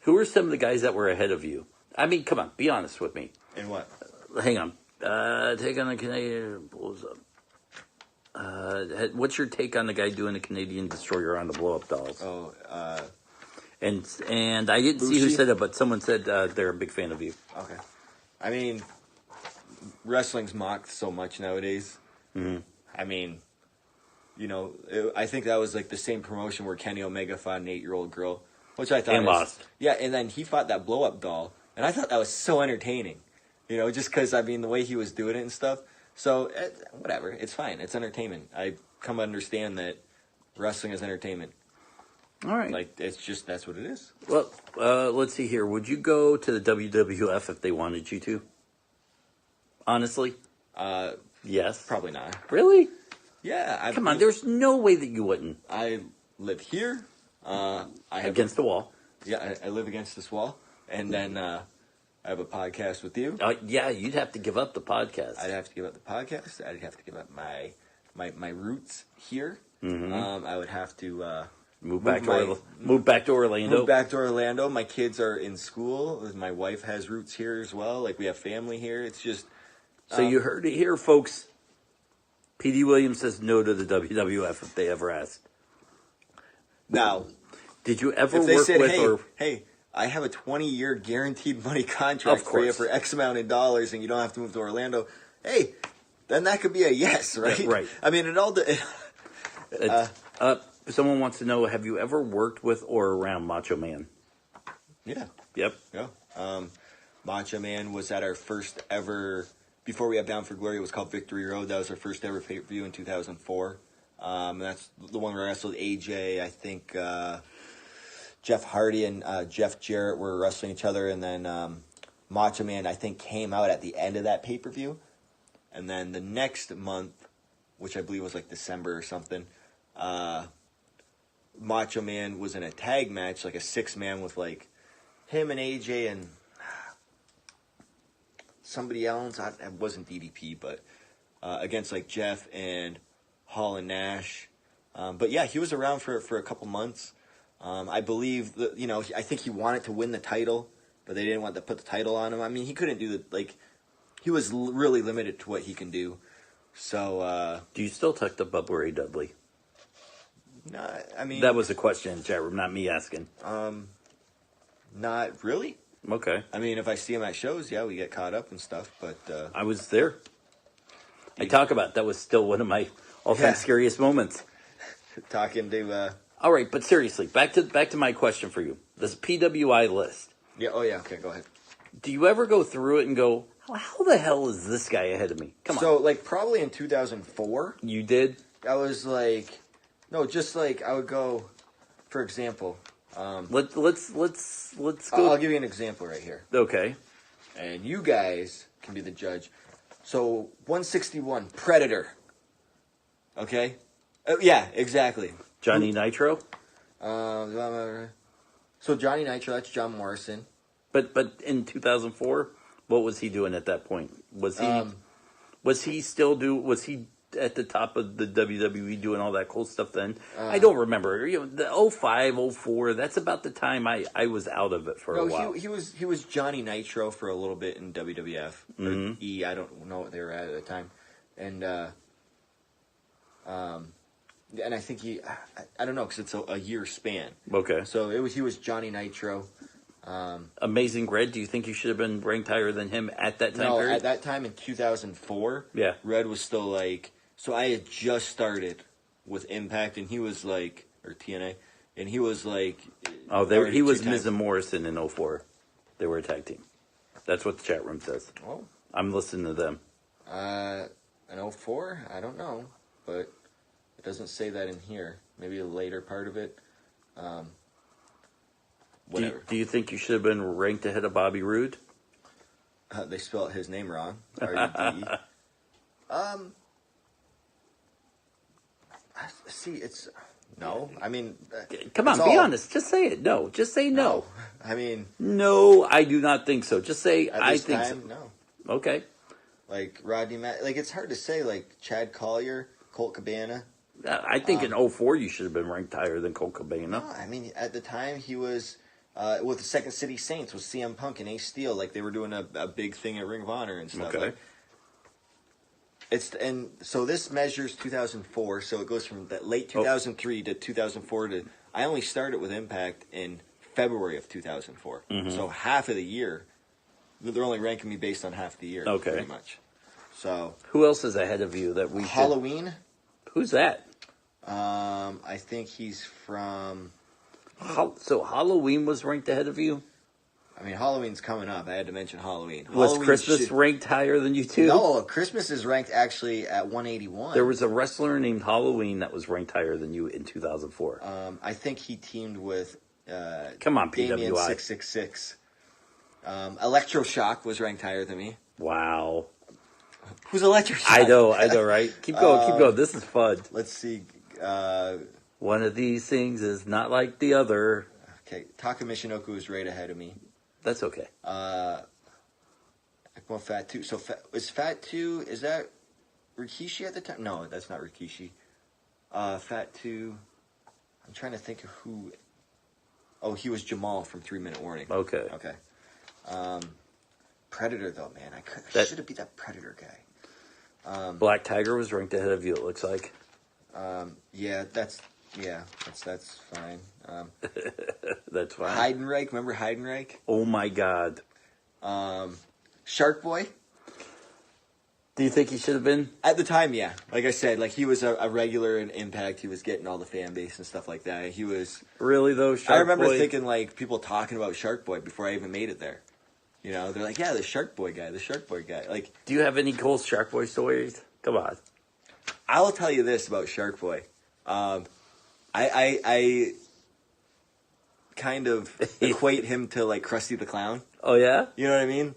Speaker 1: Who are some of the guys that were ahead of you? I mean, come on, be honest with me.
Speaker 2: In what?
Speaker 1: Hang on. Take on the Canadian... what's your take on the guy doing the Canadian Destroyer on the blow-up dolls? And I didn't see who said it, but someone said they're a big fan of you.
Speaker 2: Okay. I mean, wrestling's mocked so much nowadays. I mean, I think that was like the same promotion where Kenny Omega fought an 8-year-old girl, which I thought
Speaker 1: and lost.
Speaker 2: Yeah, and then he fought that blow-up doll, and I thought that was so entertaining. Just because, I mean, the way he was doing it and stuff. So, whatever. It's fine. It's entertainment. I come to understand that wrestling is entertainment.
Speaker 1: All right.
Speaker 2: Like, it's just, that's what it is.
Speaker 1: Well, let's see here. Would you go to the WWF if they wanted you to? Honestly? Yes.
Speaker 2: Probably not.
Speaker 1: Really?
Speaker 2: Yeah.
Speaker 1: Come on, there's no way that you wouldn't.
Speaker 2: I live here.
Speaker 1: Against the wall.
Speaker 2: Yeah, I live against this wall. And then I have a podcast with you.
Speaker 1: Yeah, you'd have to give up the podcast.
Speaker 2: I'd have to give up the podcast. I'd have to give up my roots here. I would have to
Speaker 1: move back to Orlando.
Speaker 2: Move back to Orlando. My kids are in school. My wife has roots here as well. Like, we have family here. It's just...
Speaker 1: So you heard it here, folks. Petey Williams says no to the WWF if they ever ask.
Speaker 2: Now,
Speaker 1: did you ever
Speaker 2: if they
Speaker 1: work
Speaker 2: said,
Speaker 1: with
Speaker 2: hey, I have a 20-year guaranteed money contract for you for X amount of dollars and you don't have to move to Orlando, hey, then that could be a yes, right?
Speaker 1: Yeah, right.
Speaker 2: I mean, it all...
Speaker 1: someone wants to know, have you ever worked with or around Macho Man?
Speaker 2: Yeah.
Speaker 1: Yep.
Speaker 2: Yeah. Macho Man was at our first ever... Before we had Bound for Glory, it was called Victory Road. That was our first ever pay-per-view in 2004. That's the one where I wrestled AJ. I think Jeff Hardy and Jeff Jarrett were wrestling each other. And then Macho Man, I think, came out at the end of that pay-per-view. And then the next month, which I believe was like December or something, Macho Man was in a tag match, like a 6-man with like him and AJ and somebody else. It wasn't DDP, but against like Jeff and Hall and Nash. But yeah, he was around for a couple months. I believe that, I think he wanted to win the title, but they didn't want to put the title on him. I mean, he couldn't do he was really limited to what he can do. So,
Speaker 1: do you still talk to Bubba Ray Dudley?
Speaker 2: No, I mean,
Speaker 1: that was a question in the chat room, not me asking.
Speaker 2: Not really.
Speaker 1: Okay.
Speaker 2: I mean, if I see him at shows, yeah, we get caught up and stuff. But
Speaker 1: I was there. I talk about that was still one of my all-time scariest moments.
Speaker 2: Talking to.
Speaker 1: All right, but seriously, back to my question for you. This PWI list.
Speaker 2: Yeah. Oh yeah. Okay. Go ahead.
Speaker 1: Do you ever go through it and go, how the hell is this guy ahead of me? Come on.
Speaker 2: So probably in 2004.
Speaker 1: You did?
Speaker 2: I was no, just I would go, for example.
Speaker 1: Let's go.
Speaker 2: I'll give you an example right here.
Speaker 1: Okay.
Speaker 2: And you guys can be the judge. So 161 Predator. Okay. Yeah, exactly.
Speaker 1: Johnny Nitro.
Speaker 2: So Johnny Nitro, that's John Morrison.
Speaker 1: But in 2004, what was he doing at that point? Was he at the top of the WWE doing all that cool stuff then? I don't remember. The 05, 04, that's about the time I was out of it for a while.
Speaker 2: He was Johnny Nitro for a little bit in WWF. Or E, I don't know what they were at the time. And I think I don't know, because it's a year span.
Speaker 1: Okay.
Speaker 2: So he was Johnny Nitro.
Speaker 1: Amazing Red, do you think you should have been ranked higher than him at that time period?
Speaker 2: At that time in 2004,
Speaker 1: yeah.
Speaker 2: Red was still so I had just started with Impact, and he was or TNA, and he was
Speaker 1: he was Miz and Morrison in 04. They were a tag team. That's what the chat room says.
Speaker 2: Oh.
Speaker 1: I'm listening to them.
Speaker 2: In 04? I don't know, but it doesn't say that in here. Maybe a later part of it. Whatever.
Speaker 1: Do you think you should have been ranked ahead of Bobby Roode?
Speaker 2: They spelled his name wrong. R-U-D-E. See, it's no. I mean,
Speaker 1: come on, be honest. Just say it. No, just say no.
Speaker 2: I mean,
Speaker 1: no, I do not think so. Just say I think so.
Speaker 2: No.
Speaker 1: Okay.
Speaker 2: Rodney Matt. It's hard to say. Chad Collier, Colt Cabana.
Speaker 1: I think in 04 you should have been ranked higher than Colt Cabana.
Speaker 2: No, I mean at the time he was with the Second City Saints with CM Punk and Ace Steel. They were doing a big thing at Ring of Honor and stuff.
Speaker 1: Okay.
Speaker 2: So this measures 2004. So it goes from that late 2003 to 2004 to. I only started with Impact in February of 2004. Mm-hmm. So half of the year, they're only ranking me based on half the year.
Speaker 1: Okay.
Speaker 2: Pretty much. So
Speaker 1: who else is ahead of you that we
Speaker 2: Halloween?
Speaker 1: Who's that?
Speaker 2: I think he's from.
Speaker 1: So Halloween was ranked ahead of you?
Speaker 2: I mean, Halloween's coming up. I had to mention Halloween.
Speaker 1: Was Christmas ranked higher than you too?
Speaker 2: No, Christmas is ranked actually at 181.
Speaker 1: There was a wrestler named Halloween that was ranked higher than you in 2004.
Speaker 2: I think he teamed with
Speaker 1: come on,
Speaker 2: Damien
Speaker 1: PWI
Speaker 2: 666. Electroshock was ranked higher than me.
Speaker 1: Wow.
Speaker 2: Who's Electroshock?
Speaker 1: I know, right? Keep going. This is fun.
Speaker 2: Let's see.
Speaker 1: One of these things is not like the other.
Speaker 2: Okay, Taka Michinoku is right ahead of me.
Speaker 1: That's okay.
Speaker 2: I'm going Fat 2. So is Fat 2, is that Rikishi at the time? No, that's not Rikishi. Fat 2, I'm trying to think of who. Oh, he was Jamal from 3 Minute Warning.
Speaker 1: Okay.
Speaker 2: Predator, though, man. I should have beat that Predator guy.
Speaker 1: Black Tiger was ranked ahead of you, it looks like.
Speaker 2: That's fine.
Speaker 1: That's fine.
Speaker 2: Heidenreich, remember Heidenreich?
Speaker 1: Oh my God.
Speaker 2: Shark Boy.
Speaker 1: Do you think he should have been?
Speaker 2: At the time, yeah. Like I said, he was a regular in Impact. He was getting all the fan base and stuff like that. He was
Speaker 1: really though. Shark
Speaker 2: I remember
Speaker 1: Boy?
Speaker 2: thinking people talking about Shark Boy before I even made it there. They're like, yeah, the Shark Boy guy. Do
Speaker 1: you have any cool Shark Boy stories? Come on.
Speaker 2: I will tell you this about Shark Boy. I kind of equate him to Krusty the Clown.
Speaker 1: Oh, yeah?
Speaker 2: You know what I mean?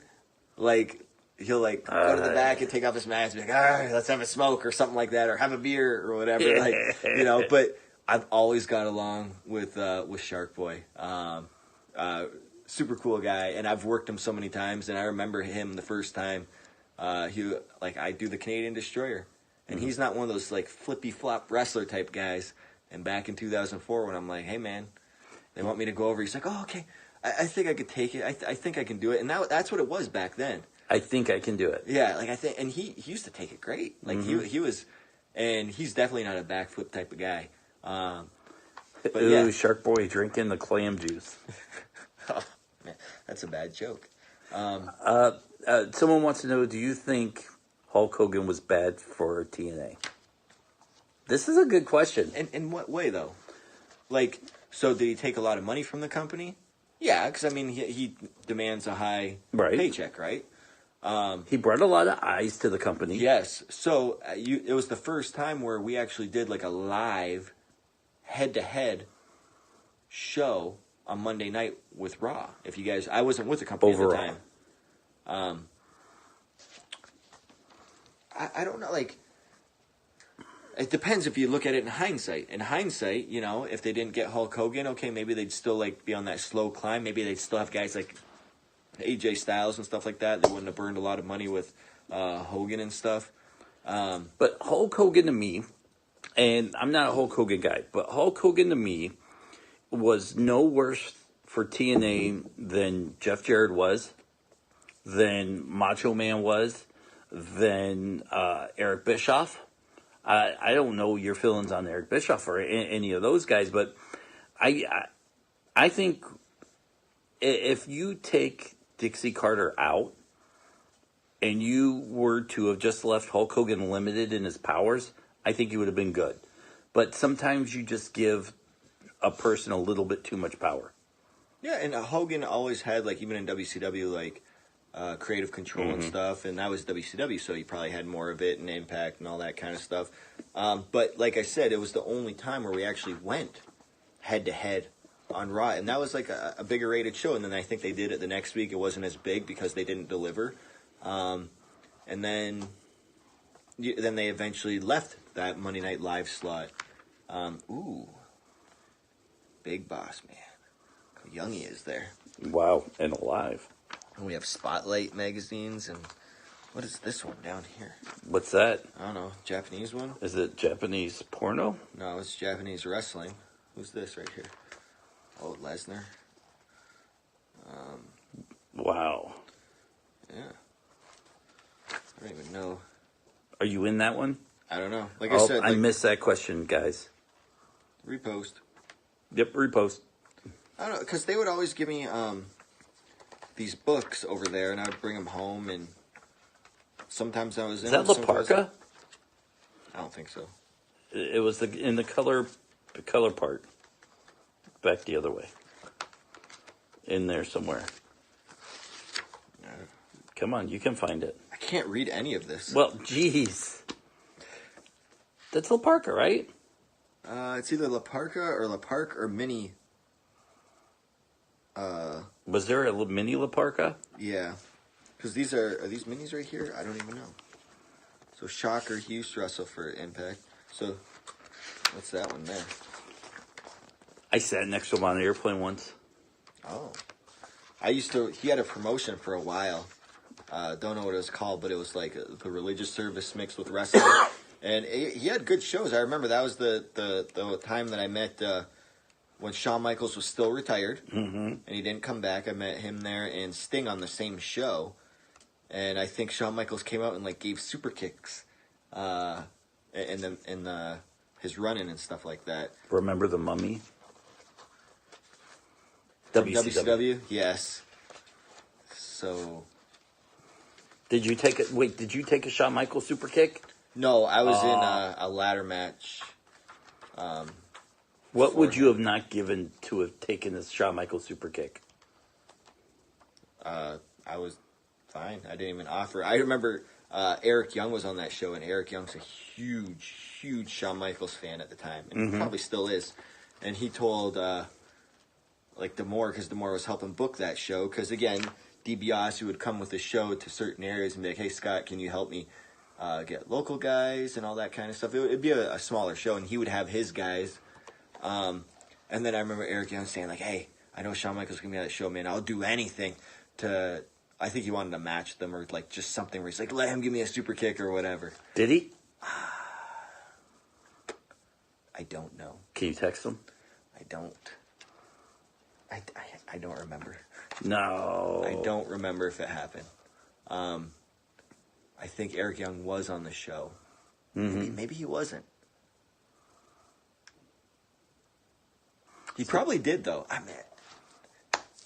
Speaker 2: Like, he'll like go to the back and take off his mask and be like, all right, let's have a smoke or something like that, or have a beer or whatever.
Speaker 1: Yeah.
Speaker 2: Like, you know, but I've always got along with Shark Boy. Super cool guy, and I've worked him so many times, and I remember him the first time I do the Canadian Destroyer, and he's not one of those like flippy flop wrestler type guys. And back in 2004, when I'm like, hey man, they want me to go over, he's like, oh okay, I think I could take it. I think I can do it, and that's what it was back then.
Speaker 1: I think I can do it.
Speaker 2: Yeah, like I think, and he used to take it great. Like he was, and he's definitely not a backflip type of guy. But
Speaker 1: Ooh,
Speaker 2: yeah.
Speaker 1: Shark Boy drinking the clam juice.
Speaker 2: Oh, man, that's a bad joke.
Speaker 1: Someone wants to know, do you think Hulk Hogan was bad for TNA? This is a good question.
Speaker 2: In what way, though? Like, so did he take a lot of money from the company? Yeah, because, I mean, he demands a high paycheck, right?
Speaker 1: He brought a lot of eyes to the company.
Speaker 2: Yes. So it was the first time where we actually did, like, a live head-to-head show on Monday night with Raw. If you guys, I wasn't with the company at the time. I don't know, like, it depends if you look at it in hindsight. In hindsight, you know, if they didn't get Hulk Hogan, okay, maybe they'd still, like, be on that slow climb. Maybe they'd still have guys like AJ Styles and stuff like that. They wouldn't have burned a lot of money with Hogan and stuff.
Speaker 1: But Hulk Hogan to me, and I'm not a Hulk Hogan guy, but Hulk Hogan to me was no worse for TNA than Jeff Jarrett was, than Macho Man was, than Eric Bischoff. I don't know your feelings on Eric Bischoff or any of those guys, but I think if you take Dixie Carter out and you were to have just left Hulk Hogan limited in his powers, I think he would have been good. But sometimes you just give a person a little bit too much power.
Speaker 2: Yeah, and Hogan always had, like, even in WCW, like, creative control and stuff, and that was WCW, so he probably had more of it and Impact and all that kind of stuff. But like I said, it was the only time where we actually went head-to-head on Raw, and that was like a bigger rated show, and then I think they did it the next week. It wasn't as big because they didn't deliver. And then they eventually left that Monday Night Live slot. Big Boss, man. How young he is there.
Speaker 1: Wow, and alive.
Speaker 2: And we have Spotlight magazines, and what is this one down here?
Speaker 1: What's that?
Speaker 2: I don't know. Japanese one?
Speaker 1: Is it Japanese porno?
Speaker 2: No, it's Japanese wrestling. Who's this right here? Oh, Lesnar.
Speaker 1: Wow.
Speaker 2: Yeah. I don't even know.
Speaker 1: Are you in that one?
Speaker 2: I don't know. Like I said,
Speaker 1: I missed that question, guys.
Speaker 2: Repost.
Speaker 1: Yep, repost.
Speaker 2: I don't know, because they would always give me these books over there, and I would bring them home, and sometimes I was in.
Speaker 1: Is that La Parka?
Speaker 2: I don't think so.
Speaker 1: It was in the color part. Back the other way. In there somewhere. Come on, you can find it.
Speaker 2: I can't read any of this.
Speaker 1: Well, jeez. That's La Parka, right?
Speaker 2: It's either La Parka or La Park or Mini.
Speaker 1: Was there a mini La Parka?
Speaker 2: Yeah. Because are these minis right here? I don't even know. So Shocker, he used to wrestle for Impact. So, what's that one there?
Speaker 1: I sat next to him on an airplane once.
Speaker 2: Oh. He had a promotion for a while. Don't know what it was called, but it was like the religious service mixed with wrestling. And he had good shows. I remember that was the time that I met when Shawn Michaels was still retired. And he didn't come back. I met him there and Sting on the same show. And I think Shawn Michaels came out and like gave super kicks in his run-in and stuff like that.
Speaker 1: Remember the Mummy?
Speaker 2: WCW? Yes. So...
Speaker 1: Did you take a Shawn Michaels super kick?
Speaker 2: No, I was in a ladder match.
Speaker 1: What would you have not given to have taken this Shawn Michaels super kick?
Speaker 2: I was fine. I didn't even offer. I remember Eric Young was on that show, and Eric Young's a huge, huge Shawn Michaels fan at the time, and probably still is. And he told like D'Amore, because D'Amore was helping book that show, because again, DiBiase would come with the show to certain areas and be like, hey, Scott, can you help me get local guys and all that kind of stuff? It'd be a smaller show, and he would have his guys. And then I remember Eric Young saying, like, hey, I know Shawn Michaels going to be on that show, man. I'll do anything to... I think he wanted to match them or, like, just something where he's like, let him give me a super kick or whatever.
Speaker 1: Did he?
Speaker 2: I don't know.
Speaker 1: Can you text him?
Speaker 2: I don't remember.
Speaker 1: No.
Speaker 2: I don't remember if it happened. I think Eric Young was on the show.
Speaker 1: Mm-hmm.
Speaker 2: Maybe he wasn't. He probably did, though. I mean,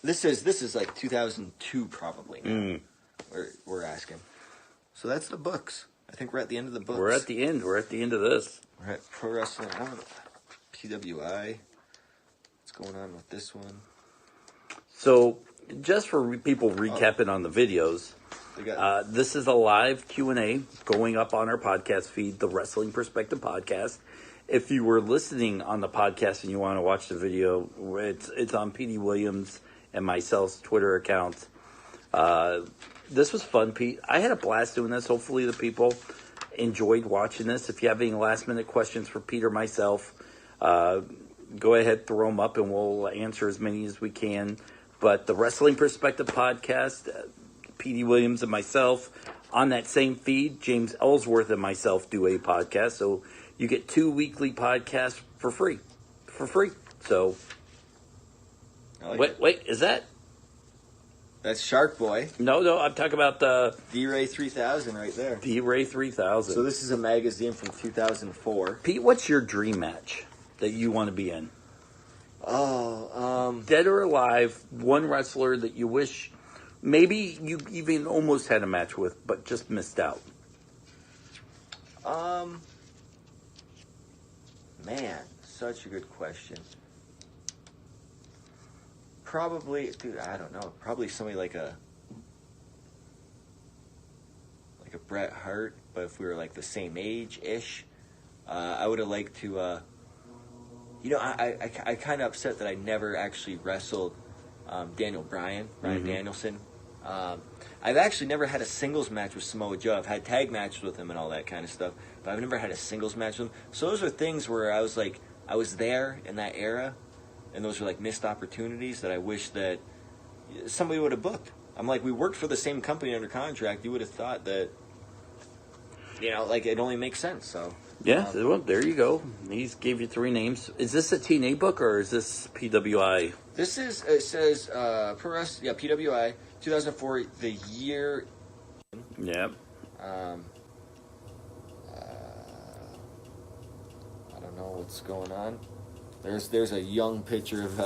Speaker 2: this is like 2002 probably now. We're asking. So that's the books. I think we're at the end of the books.
Speaker 1: We're at the end. We're at the end of this.
Speaker 2: We're at Pro Wrestling. PWI. What's going on with this one?
Speaker 1: So, just for people recapping on the videos, this is a live Q&A going up on our podcast feed, the Wrestling Perspective Podcast. If you were listening on the podcast and you want to watch the video, it's on Petey Williams and myself's Twitter accounts. This was fun, Pete. I had a blast doing this. Hopefully the people enjoyed watching this. If you have any last-minute questions for Pete or myself, go ahead, throw them up, and we'll answer as many as we can. But the Wrestling Perspective Podcast, Petey Williams and myself, on that same feed, James Ellsworth and myself do a podcast. So you get 2 weekly podcasts for free. So, wait, is that?
Speaker 2: That's Shark Boy.
Speaker 1: No, I'm talking about the...
Speaker 2: D-Ray 3000 right there.
Speaker 1: D-Ray 3000.
Speaker 2: So this is a magazine from 2004.
Speaker 1: Pete, what's your dream match that you want to be in? Dead or alive, one wrestler that you wish maybe you even almost had a match with, but just missed out.
Speaker 2: Man, such a good question. Probably, dude, I don't know. Probably somebody like a Bret Hart, but if we were like the same age-ish, I would have liked to, I kind of upset that I never actually wrestled Brian Danielson. I've actually never had a singles match with Samoa Joe. I've had tag matches with him and all that kind of stuff, but I've never had a singles match with him. So those are things where I was like, I was there in that era, and those were like missed opportunities that I wish that somebody would have booked. I'm like, we worked for the same company under contract. You would have thought that, like it only makes sense. So
Speaker 1: yeah, well, there you go. He gave you 3 names. Is this a TNA book or is this PWI?
Speaker 2: This is, it says Pro Wrestling, PWI 2004, the year.
Speaker 1: Yep.
Speaker 2: I don't know what's going on. There's a young picture of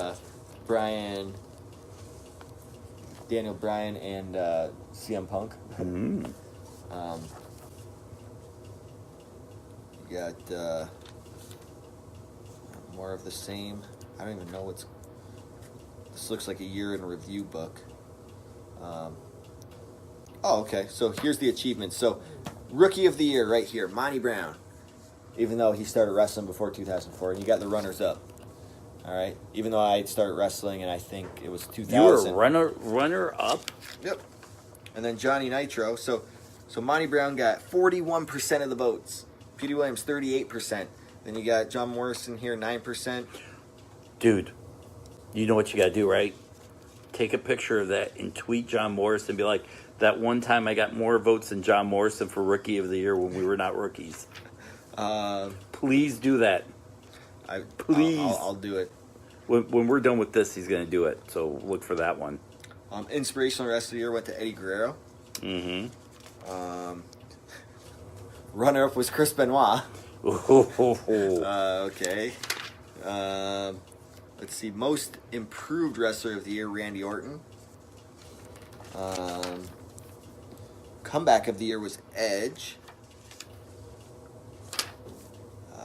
Speaker 2: Daniel Bryan and CM Punk.
Speaker 1: Mm-hmm.
Speaker 2: You got more of the same. I don't even know what's. This looks like a year in review book. Okay. So here's the achievements. So, Rookie of the Year right here, Monty Brown. Even though he started wrestling before 2004, and you got the runners-up. All right? Even though I started wrestling, and I think it was 2000.
Speaker 1: You were runner-up?
Speaker 2: Yep. And then Johnny Nitro. So Monty Brown got 41% of the votes. Petey Williams, 38%. Then you got John Morrison here, 9%.
Speaker 1: Dude, you know what you got to do, right? Take a picture of that and tweet John Morrison and be like, that one time I got more votes than John Morrison for Rookie of the Year when we were not rookies. Please do that. Please.
Speaker 2: I'll do it.
Speaker 1: When we're done with this, he's going to do it. So look for that one.
Speaker 2: Inspirational Wrestler of the Year went to Eddie Guerrero.
Speaker 1: Mm-hmm.
Speaker 2: Runner-up was Chris Benoit. Okay. Let's see. Most Improved Wrestler of the Year, Randy Orton. Comeback of the Year was Edge.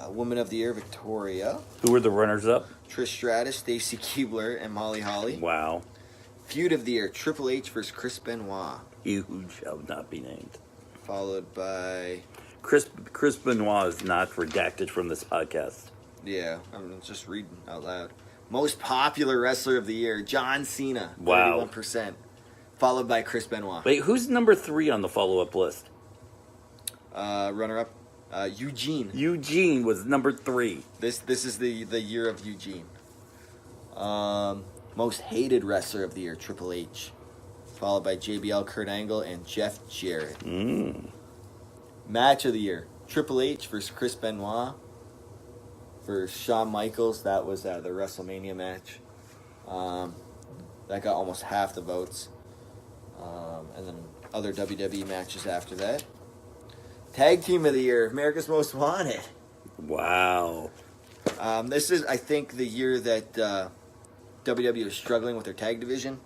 Speaker 2: Woman of the Year, Victoria.
Speaker 1: Who were the runners-up?
Speaker 2: Trish Stratus, Stacy Keibler, and Molly Holly.
Speaker 1: Wow.
Speaker 2: Feud of the Year, Triple H versus Chris Benoit.
Speaker 1: He who shall not be named.
Speaker 2: Followed by...
Speaker 1: Chris Benoit is not redacted from this podcast.
Speaker 2: Yeah, I'm just reading out loud. Most Popular Wrestler of the Year, John Cena.
Speaker 1: Wow.
Speaker 2: 31%. followed by Chris Benoit.
Speaker 1: Wait, who's number 3 on the follow-up list?
Speaker 2: Runner-up, Eugene.
Speaker 1: Eugene was number 3.
Speaker 2: This is the year of Eugene. Most hated wrestler of the year, Triple H, followed by JBL, Kurt Angle, and Jeff Jarrett. Match of the year, Triple H versus Chris Benoit for Shawn Michaels. That was the WrestleMania match. That got almost half the votes. And then other WWE matches after that. Tag Team of the Year, America's Most Wanted.
Speaker 1: Wow.
Speaker 2: This is, I think, the year that WWE was struggling with their tag division.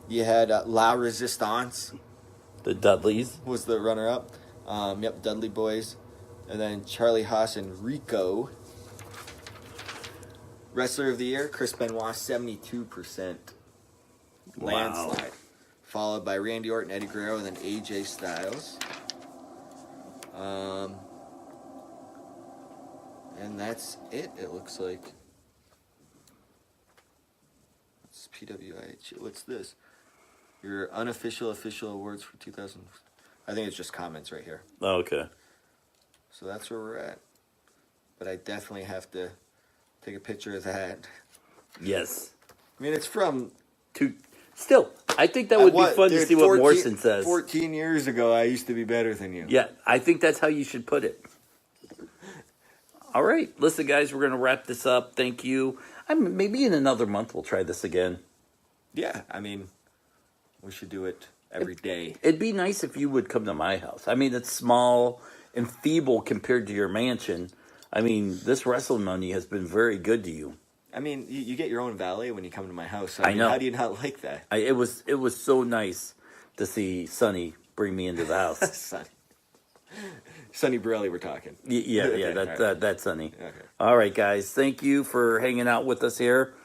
Speaker 2: You had La Resistance.
Speaker 1: The Dudleys.
Speaker 2: Was the runner-up. Dudley Boys. And then Charlie Haas and Rico. Wrestler of the Year, Chris Benoit, 72%. Landslide.
Speaker 1: Wow.
Speaker 2: Followed by Randy Orton, Eddie Guerrero, and then AJ Styles. And that's it looks like. It's PWIH. What's this? Your unofficial official awards for 2000. I think it's just comments right here.
Speaker 1: Okay.
Speaker 2: So that's where we're at. But I definitely have to take a picture of that.
Speaker 1: Yes.
Speaker 2: I mean, it's from...
Speaker 1: Still, I think that would be fun to see what Morrison says.
Speaker 2: 14 years ago, I used to be better than you.
Speaker 1: Yeah, I think that's how you should put it. All right. Listen, guys, we're going to wrap this up. Thank you. Maybe in another month we'll try this again.
Speaker 2: Yeah, I mean, we should do it every day.
Speaker 1: It'd be nice if you would come to my house. I mean, it's small and feeble compared to your mansion. I mean, this wrestling money has been very good to you.
Speaker 2: I mean, you get your own valet when you come to my house.
Speaker 1: I know.
Speaker 2: How do you not like that?
Speaker 1: It was so nice to see Sonny bring me into the house.
Speaker 2: Sonny Borelli, we're talking.
Speaker 1: Yeah, that's Sonny.
Speaker 2: Okay.
Speaker 1: All right, guys. Thank you for hanging out with us here.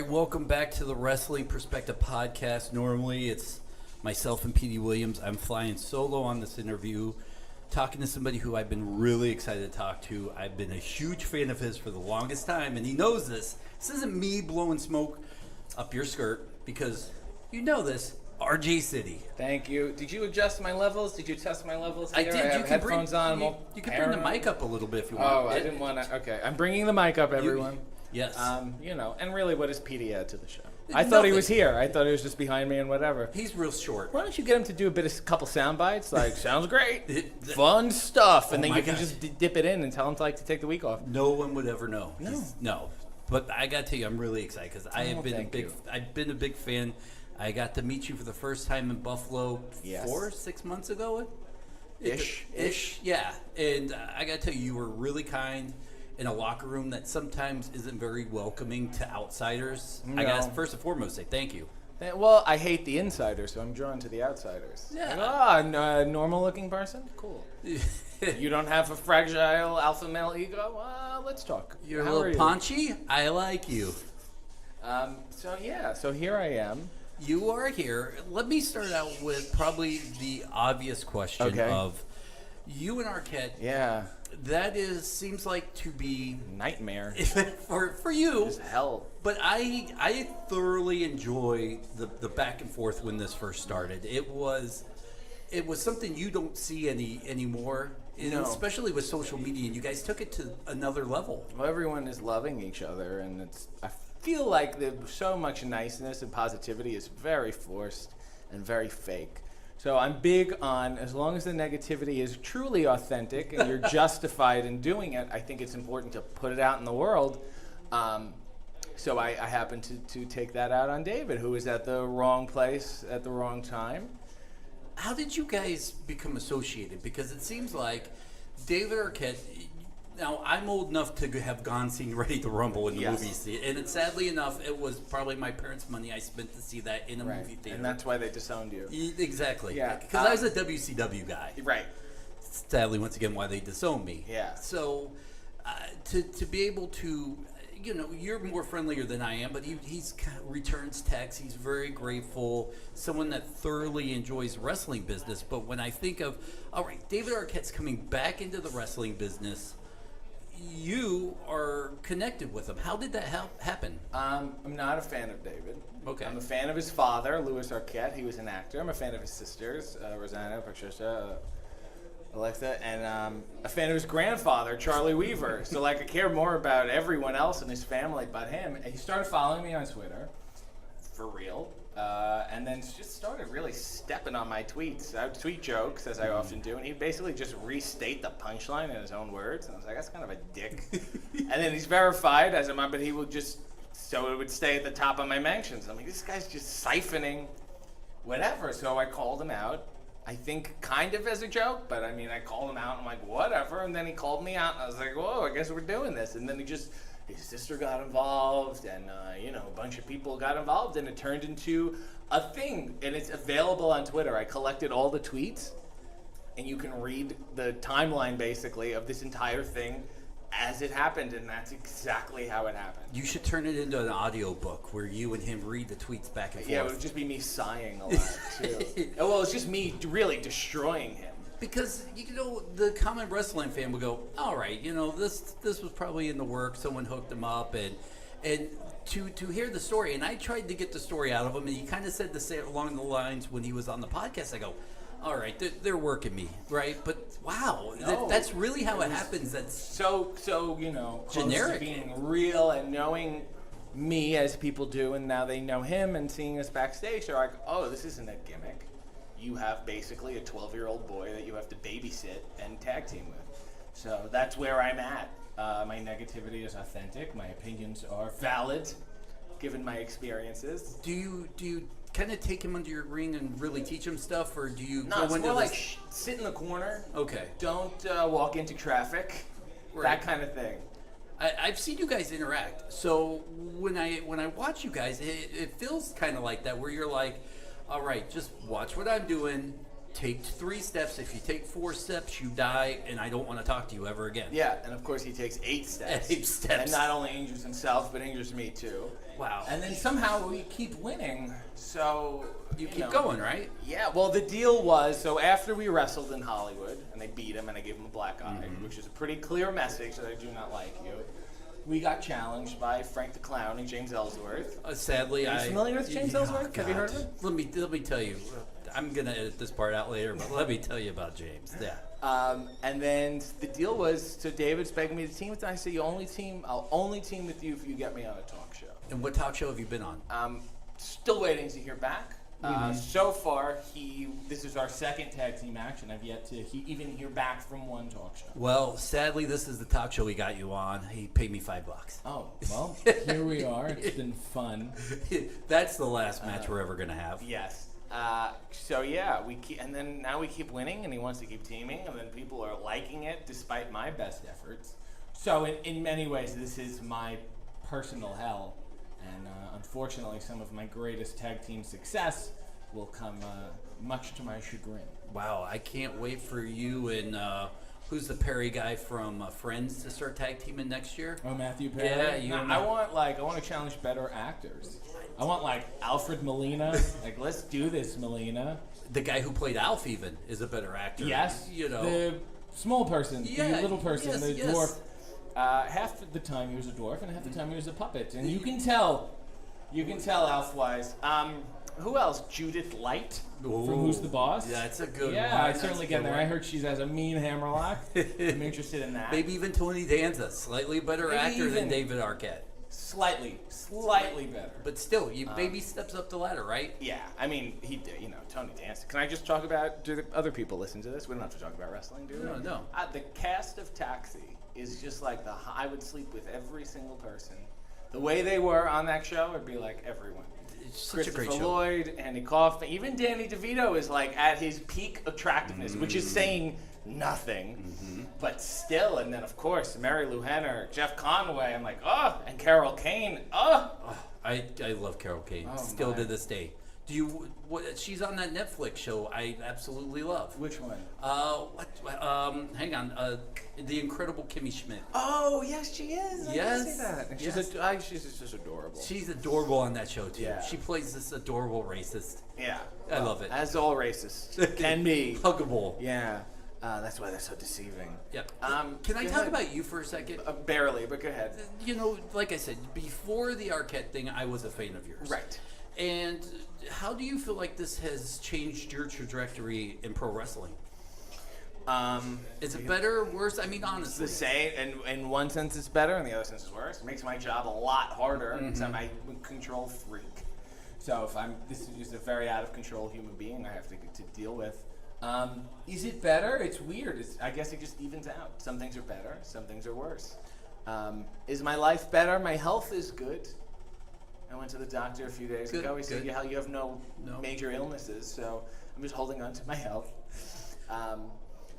Speaker 1: right, welcome back to the Wrestling Perspective Podcast. Normally, it's myself and Petey Williams. I'm flying solo on this interview, talking to somebody who I've been really excited to talk to. I've been a huge fan of his for the longest time, and he knows this. This isn't me blowing smoke up your skirt, because you know this. RJ City.
Speaker 3: Thank you. Did you adjust my levels? Did you test my levels here?
Speaker 1: I did.
Speaker 3: I have
Speaker 1: You can
Speaker 3: headphones on.
Speaker 1: You can bring the mic up a little bit if you want.
Speaker 3: Oh, I didn't want to. Okay, I'm bringing the mic up, everyone.
Speaker 1: Yes.
Speaker 3: And really, what does Petey add to the show? I
Speaker 1: Nothing.
Speaker 3: thought he was here. I thought he was just behind me and whatever.
Speaker 1: He's real short.
Speaker 3: Why don't you get him to do a couple sound bites? Like, sounds great, fun stuff, and then you can just dip it in and tell him to take the week off.
Speaker 1: No one would ever know.
Speaker 3: No.
Speaker 1: No. But I got to tell you, I'm really excited because I've been a big fan. I got to meet you for the first time in Buffalo 6 months ago. Ish. Yeah. And I got to tell you, you were really kind in a locker room that sometimes isn't very welcoming to outsiders.
Speaker 3: No.
Speaker 1: I got to first and foremost say thank you.
Speaker 3: Well, I hate the insiders, so I'm drawn to the outsiders.
Speaker 1: Yeah.
Speaker 3: Normal-looking person? Cool. You don't have a fragile alpha male ego? Well, let's talk.
Speaker 1: You're
Speaker 3: How
Speaker 1: a
Speaker 3: are
Speaker 1: little
Speaker 3: you?
Speaker 1: paunchy. I like you.
Speaker 3: So here I am.
Speaker 1: You are here. Let me start out with probably the obvious question of you and Arquette.
Speaker 3: Yeah.
Speaker 1: That seems like to be
Speaker 3: Nightmare.
Speaker 1: for you.
Speaker 3: It's hell.
Speaker 1: But I thoroughly enjoy the back and forth when this first started. It was something you don't see anymore.
Speaker 3: No.
Speaker 1: Especially with social media, and you guys took it to another level.
Speaker 3: Well, everyone is loving each other, and I feel like there's so much niceness and positivity is very forced and very fake. So I'm big on, as long as the negativity is truly authentic and you're justified in doing it, I think it's important to put it out in the world. So I happen to take that out on David, who was at the wrong place at the wrong time.
Speaker 1: How did you guys become associated? Because it seems like David Arquette. Now, I'm old enough to have gone seen Ready to Rumble in the movie, and sadly enough, it was probably my parents' money I spent to see that in a movie theater.
Speaker 3: And that's why they disowned you.
Speaker 1: Exactly.
Speaker 3: Yeah.
Speaker 1: Because I was a WCW guy.
Speaker 3: Right.
Speaker 1: Sadly, once again, why they disowned me.
Speaker 3: Yeah.
Speaker 1: So, to be able to, you're more friendlier than I am, but he's returns texts. He's very grateful. Someone that thoroughly enjoys the wrestling business. But when I think of, all right, David Arquette's coming back into the wrestling business, you are connected with him. How did that happen?
Speaker 3: I'm not a fan of David.
Speaker 1: Okay.
Speaker 3: I'm a fan of his father, Louis Arquette. He was an actor. I'm a fan of his sisters, Rosanna, Patricia, Alexa, and a fan of his grandfather, Charlie Weaver. So, I care more about everyone else in his family but him. And he started following me on Twitter, for real, and then just started really stepping on my tweets. I would tweet jokes, as I often do, and he'd basically just restate the punchline in his own words. And I was like, that's kind of a dick. And then he's verified as a mom, but he would just, so it would stay at the top of my mentions. I'm like, this guy's just siphoning whatever. So I called him out. I think kind of as a joke, but I called him out. I'm like, whatever. And then he called me out, and I was like, whoa, I guess we're doing this. And then his sister got involved, and a bunch of people got involved, and it turned into a thing. And it's available on Twitter. I collected all the tweets, and you can read the timeline basically of this entire thing as it happened, and that's exactly how it happened.
Speaker 1: You should turn it into an audio book where you and him read the tweets back and forth.
Speaker 3: Yeah, it would just be me sighing a lot too. Well, it's just me really destroying him.
Speaker 1: Because the common wrestling fan would go, all right, this was probably in the works. Someone hooked him up, and to hear the story, and I tried to get the story out of him, and he kind of said to say along the lines when he was on the podcast. I go, all right, they're working me, right? But wow, that's really how it happens. That's
Speaker 3: so
Speaker 1: generic,
Speaker 3: being real and knowing me as people do, and now they know him and seeing us backstage. They're like, oh, this isn't a gimmick. You have basically a 12-year-old boy that you have to babysit and tag team with. So that's where I'm at. My negativity is authentic. My opinions are valid, given my experiences.
Speaker 1: Do you kind of take him under your wing and really teach him stuff, or do you
Speaker 3: No,
Speaker 1: go
Speaker 3: it's
Speaker 1: into
Speaker 3: more
Speaker 1: this?
Speaker 3: like sit in the corner.
Speaker 1: Okay.
Speaker 3: Don't walk into traffic.
Speaker 1: Right.
Speaker 3: That kind of thing.
Speaker 1: I've seen you guys interact. So when I watch you guys, it feels kind of like that, where you're like, all right, just watch what I'm doing.
Speaker 4: take 3 steps. If you take 4 steps, you die, and I don't want to talk to you ever again.
Speaker 3: Yeah, and of course he takes 8 steps.
Speaker 4: 8 steps.
Speaker 3: And not only injures himself, but injures me too.
Speaker 4: Wow.
Speaker 3: And then somehow we keep winning. So
Speaker 4: You keep going, right?
Speaker 3: Yeah, well, the deal was, so after we wrestled in Hollywood, and they beat him, and I gave him a black eye, which is a pretty clear message that I do not like you, we got challenged by Frank the Clown and James Ellsworth.
Speaker 4: Sadly,
Speaker 3: Are you familiar with James Ellsworth? Have you heard of him?
Speaker 4: Let me tell you. I'm gonna edit this part out later, but let me tell you about James. Yeah.
Speaker 3: And then the deal was, so David's begging me to team with him. I said, I'll only team with you if you get me on a talk show.
Speaker 4: And what talk show have you been on?
Speaker 3: Still waiting to hear back. So far, this is our second tag team match, and I've yet to even hear back from one talk show.
Speaker 4: Well, sadly, this is the talk show we got you on. He paid me $5.
Speaker 3: Oh, well, here we are. It's been fun.
Speaker 4: That's the last match we're ever gonna have.
Speaker 3: Yes. So yeah, now we keep winning, and he wants to keep teaming, and then people are liking it despite my best efforts. So in many ways, this is my personal hell, and unfortunately, some of my greatest tag team success will come much to my chagrin.
Speaker 4: Wow, I can't wait for you and who's the Perry guy from Friends to start tag teaming next year?
Speaker 3: Oh, Matthew Perry.
Speaker 4: Yeah, you.
Speaker 3: No, I want to challenge better actors. I want Alfred Molina. Let's do this, Molina.
Speaker 4: The guy who played Alf even is a better actor.
Speaker 3: Yes,
Speaker 4: you know,
Speaker 3: the small person,
Speaker 4: Yeah,
Speaker 3: the little person,
Speaker 4: yes,
Speaker 3: the
Speaker 4: yes.
Speaker 3: dwarf. Half the time he was a dwarf, and half the time he was a puppet, and you can tell Alf-wise. Who else? Judith Light from Who's the Boss?
Speaker 4: Yeah, that's a good one.
Speaker 3: Yeah, I
Speaker 4: That's
Speaker 3: certainly
Speaker 4: a
Speaker 3: get
Speaker 4: good
Speaker 3: there.
Speaker 4: one.
Speaker 3: I heard she has a mean hammerlock. I'm interested in that.
Speaker 4: Maybe even Tony Danza, slightly better
Speaker 3: Maybe
Speaker 4: actor than
Speaker 3: even-
Speaker 4: David Arquette.
Speaker 3: Slightly better.
Speaker 4: But still, baby steps up the ladder, right?
Speaker 3: Yeah, I mean, he did, Tony Danza. Can I just talk about, do the other people listen to this? We don't have to talk about wrestling, do we?
Speaker 4: No.
Speaker 3: The cast of Taxi is just like I would sleep with every single person. The way they were on that show, it'd be like everyone.
Speaker 4: It's such a great
Speaker 3: Christopher
Speaker 4: show.
Speaker 3: Lloyd, Andy Kaufman, even Danny DeVito is like at his peak attractiveness, which is saying nothing, but still. And then of course Mary Lou Henner, Jeff Conway. I'm like, and Carol Kane.
Speaker 4: I love Carol Kane
Speaker 3: Oh,
Speaker 4: still
Speaker 3: my.
Speaker 4: to this day. Do you? She's on that Netflix show I absolutely love.
Speaker 3: Which one?
Speaker 4: Hang on. The Incredible Kimmy Schmidt.
Speaker 3: Oh yes, she is. I
Speaker 4: Yes,
Speaker 3: did see that. And she's just adorable.
Speaker 4: She's adorable on that show too.
Speaker 3: Yeah.
Speaker 4: She plays this adorable racist.
Speaker 3: Yeah,
Speaker 4: I love it.
Speaker 3: As all racists can be.
Speaker 4: Huggable.
Speaker 3: Yeah, that's why they're so deceiving.
Speaker 4: Yep.
Speaker 3: go
Speaker 4: Can I talk
Speaker 3: ahead.
Speaker 4: about you for a second?
Speaker 3: Barely, but go ahead.
Speaker 4: Like I said, before the Arquette thing, I was a fan of yours.
Speaker 3: Right.
Speaker 4: And how do you feel like this has changed your trajectory in pro wrestling? Is it better or worse? I mean, honestly.
Speaker 3: The same, and in one sense it's better, in the other sense it's worse. It makes my job a lot harder because I'm a control freak. So this is a very out of control human being I have to deal with. Is it better? It's weird. I guess it just evens out. Some things are better, some things are worse. Is my life better? My health is good. I went to the doctor a few days ago. He said, you have no major illnesses, so I'm just holding on to my health.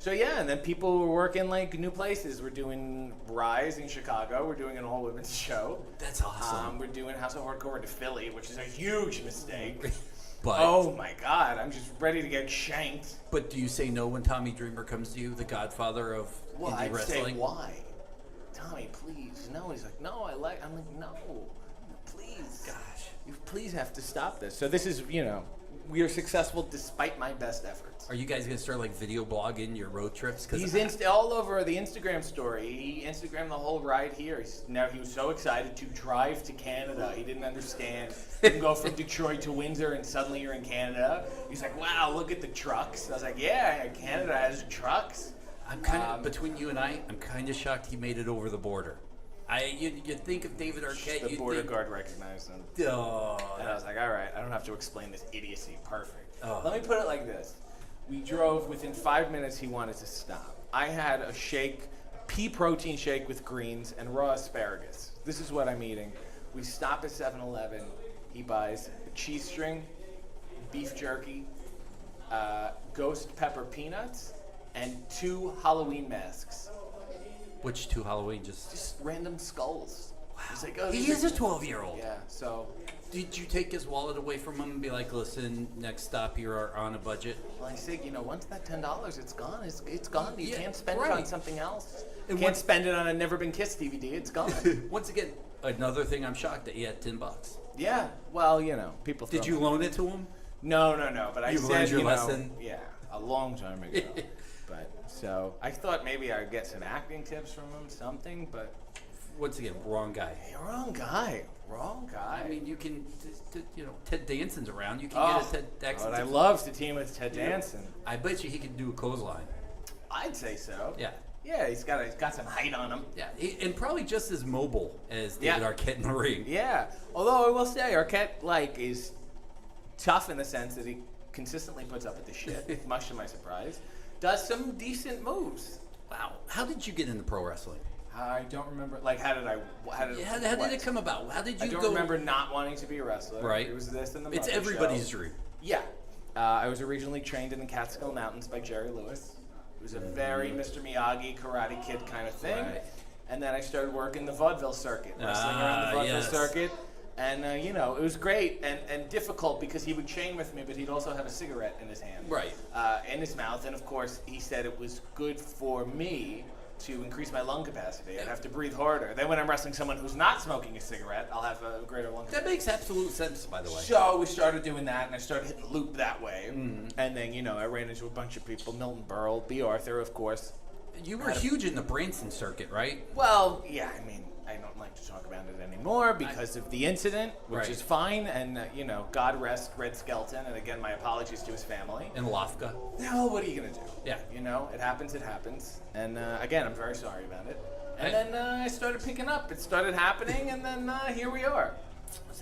Speaker 3: So yeah, and then people were working like new places. We're doing Rise in Chicago. We're doing an all-women's show.
Speaker 4: That's awesome.
Speaker 3: We're doing House of Hardcore to Philly, which is a huge mistake.
Speaker 4: But
Speaker 3: Oh my God, I'm just ready to get shanked.
Speaker 4: But do you say no when Tommy Dreamer comes to you, the godfather of
Speaker 3: Well,
Speaker 4: indie
Speaker 3: I'd
Speaker 4: wrestling?
Speaker 3: say why? Tommy, please, no. He's like, no, I'm like, no, please.
Speaker 4: Gosh.
Speaker 3: You please have to stop this. So this is, we are successful despite my best efforts.
Speaker 4: Are you guys going to start like video blogging your road trips?
Speaker 3: He's all over the Instagram story. He Instagrammed the whole ride here. He was so excited to drive to Canada. He didn't understand. You can go from Detroit to Windsor and suddenly you're in Canada. He's like, wow, look at the trucks. I was like, yeah, Canada has trucks.
Speaker 4: I'm kind of, between you and I, I'm kind of shocked he made it over the border. You think of David Arquette,
Speaker 3: The
Speaker 4: you
Speaker 3: border
Speaker 4: think,
Speaker 3: guard recognized him.
Speaker 4: oh,
Speaker 3: And I was like, all right, I don't have to explain this idiocy. Perfect.
Speaker 4: Oh.
Speaker 3: Let me put it like this. We drove, within 5 minutes, he wanted to stop. I had a shake, pea protein shake with greens and raw asparagus. This is what I'm eating. We stop at 7-Eleven. He buys a cheese string, beef jerky, ghost pepper peanuts, and 2 Halloween masks.
Speaker 4: which 2 Halloween just
Speaker 3: Just random skulls. Wow. He's like, oh,
Speaker 4: he
Speaker 3: these
Speaker 4: is
Speaker 3: are-
Speaker 4: a 12-year-old.
Speaker 3: Yeah, so
Speaker 4: Did you take his wallet away from him and be like, listen, next stop, you're on a budget?
Speaker 3: Well, I say, once that $10, it's gone. It's gone. You
Speaker 4: Yeah,
Speaker 3: can't spend it
Speaker 4: right.
Speaker 3: on something else. You
Speaker 4: And
Speaker 3: can't
Speaker 4: once-
Speaker 3: spend it on a Never Been Kissed DVD. It's gone.
Speaker 4: Once again, another thing I'm shocked that he had $10.
Speaker 3: Yeah. Well, people.
Speaker 4: Did
Speaker 3: throw
Speaker 4: you loan it to him?
Speaker 3: No. But I
Speaker 4: You've
Speaker 3: said,
Speaker 4: learned your lesson?
Speaker 3: Yeah, a long time ago. But so I thought maybe I'd get some acting tips from him, something. But
Speaker 4: Once again, wrong guy.
Speaker 3: hey, wrong guy.
Speaker 4: I mean, you can, Ted Danson's around. You can
Speaker 3: Oh,
Speaker 4: get a Ted Danson's.
Speaker 3: but I love to team with Ted Danson.
Speaker 4: I bet you he could do a clothesline.
Speaker 3: I'd say so.
Speaker 4: Yeah.
Speaker 3: Yeah, he's got some height on him.
Speaker 4: Yeah, and probably just as mobile as David
Speaker 3: Yeah.
Speaker 4: Arquette in the ring.
Speaker 3: Yeah. Although I will say Arquette is tough in the sense that he consistently puts up with the shit, much to my surprise. Does some decent moves.
Speaker 4: Wow. How did you get into pro wrestling?
Speaker 3: I don't remember. Like, how did
Speaker 4: How did it come about? How did you
Speaker 3: I don't
Speaker 4: go?
Speaker 3: remember not wanting to be a wrestler.
Speaker 4: Right.
Speaker 3: It was this and the
Speaker 4: It's
Speaker 3: Muppet
Speaker 4: everybody's
Speaker 3: Show.
Speaker 4: dream.
Speaker 3: Yeah. I was originally trained in the Catskill Mountains by Jerry Lewis. It was a very Mr. Miyagi, Karate Kid kind of thing.
Speaker 4: Right.
Speaker 3: And then I started working the vaudeville circuit, wrestling around the vaudeville
Speaker 4: yes.
Speaker 3: circuit. And, it was great and difficult because he would chain with me, but he'd also have a cigarette in his hand.
Speaker 4: Right.
Speaker 3: In his mouth. And, of course, he said it was good for me to increase my lung capacity. I'd have to breathe harder. Then when I'm wrestling someone who's not smoking a cigarette, I'll have a greater lung capacity.
Speaker 4: That makes absolute sense, by the way.
Speaker 3: So we started doing that, and I started hitting the loop that way. And then, I ran into a bunch of people. Milton Berle, B. Arthur, of course.
Speaker 4: You were huge in the Branson circuit, right?
Speaker 3: Well, yeah, I don't like to talk about it anymore because of the incident, which
Speaker 4: Right.
Speaker 3: is fine. And, God rest Red Skelton. And again, my apologies to his family.
Speaker 4: In Lafka.
Speaker 3: No, what are you going to do?
Speaker 4: Yeah.
Speaker 3: It happens, it happens. And again, I'm very sorry about it. And
Speaker 4: Right.
Speaker 3: then I started picking up. It started happening, and then here we are.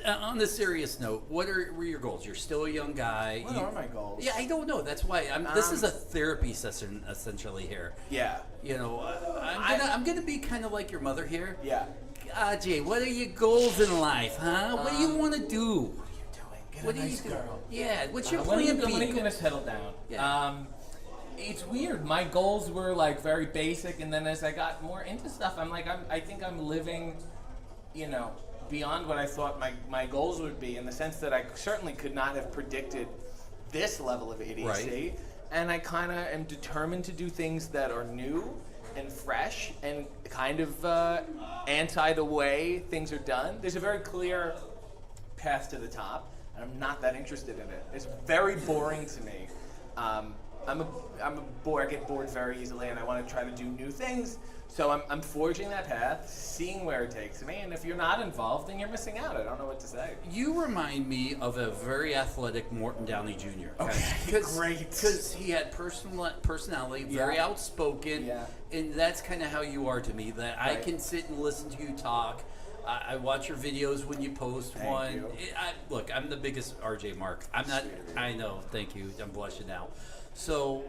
Speaker 4: On the serious note, what were your goals? You're still a young guy.
Speaker 3: What are my goals?
Speaker 4: Yeah, I don't know. That's why this is a therapy session essentially here.
Speaker 3: Yeah.
Speaker 4: I'm gonna be kind of like your mother here.
Speaker 3: Yeah.
Speaker 4: Jay, what are your goals in life, huh? What do you want to do?
Speaker 3: Get
Speaker 4: What
Speaker 3: a
Speaker 4: do you
Speaker 3: nice
Speaker 4: do?
Speaker 3: girl.
Speaker 4: Yeah, what's your
Speaker 5: When are
Speaker 4: plan
Speaker 5: you, when are
Speaker 4: B?
Speaker 5: you gonna settle down?
Speaker 4: Yeah.
Speaker 5: It's weird. My goals were like very basic, and then as I got more into stuff, I think I'm living,
Speaker 3: Beyond what I thought my goals would be, in the sense that I certainly could not have predicted this level of idiocy.
Speaker 4: Right.
Speaker 3: And I kind of am determined to do things that are new and fresh and kind of anti the way things are done. There's a very clear path to the top, and I'm not that interested in it. It's very boring to me. I'm a bore. I get bored very easily, and I want to try to do new things. So I'm forging that path, seeing where it takes me, and if you're not involved, then you're missing out. I don't know what to say.
Speaker 4: You remind me of a very athletic Morton Downey Jr.
Speaker 3: Okay, great.
Speaker 4: Because he had personality, very
Speaker 3: Yeah.
Speaker 4: outspoken,
Speaker 3: Yeah.
Speaker 4: and that's kind of how you are to me. That I
Speaker 3: Right.
Speaker 4: can sit and listen to you talk. I watch your videos when you post
Speaker 3: Thank
Speaker 4: one.
Speaker 3: you.
Speaker 4: Look, I'm the biggest RJ Mark. I'm not.
Speaker 3: Sweet.
Speaker 4: I know. Thank you. I'm blushing now. So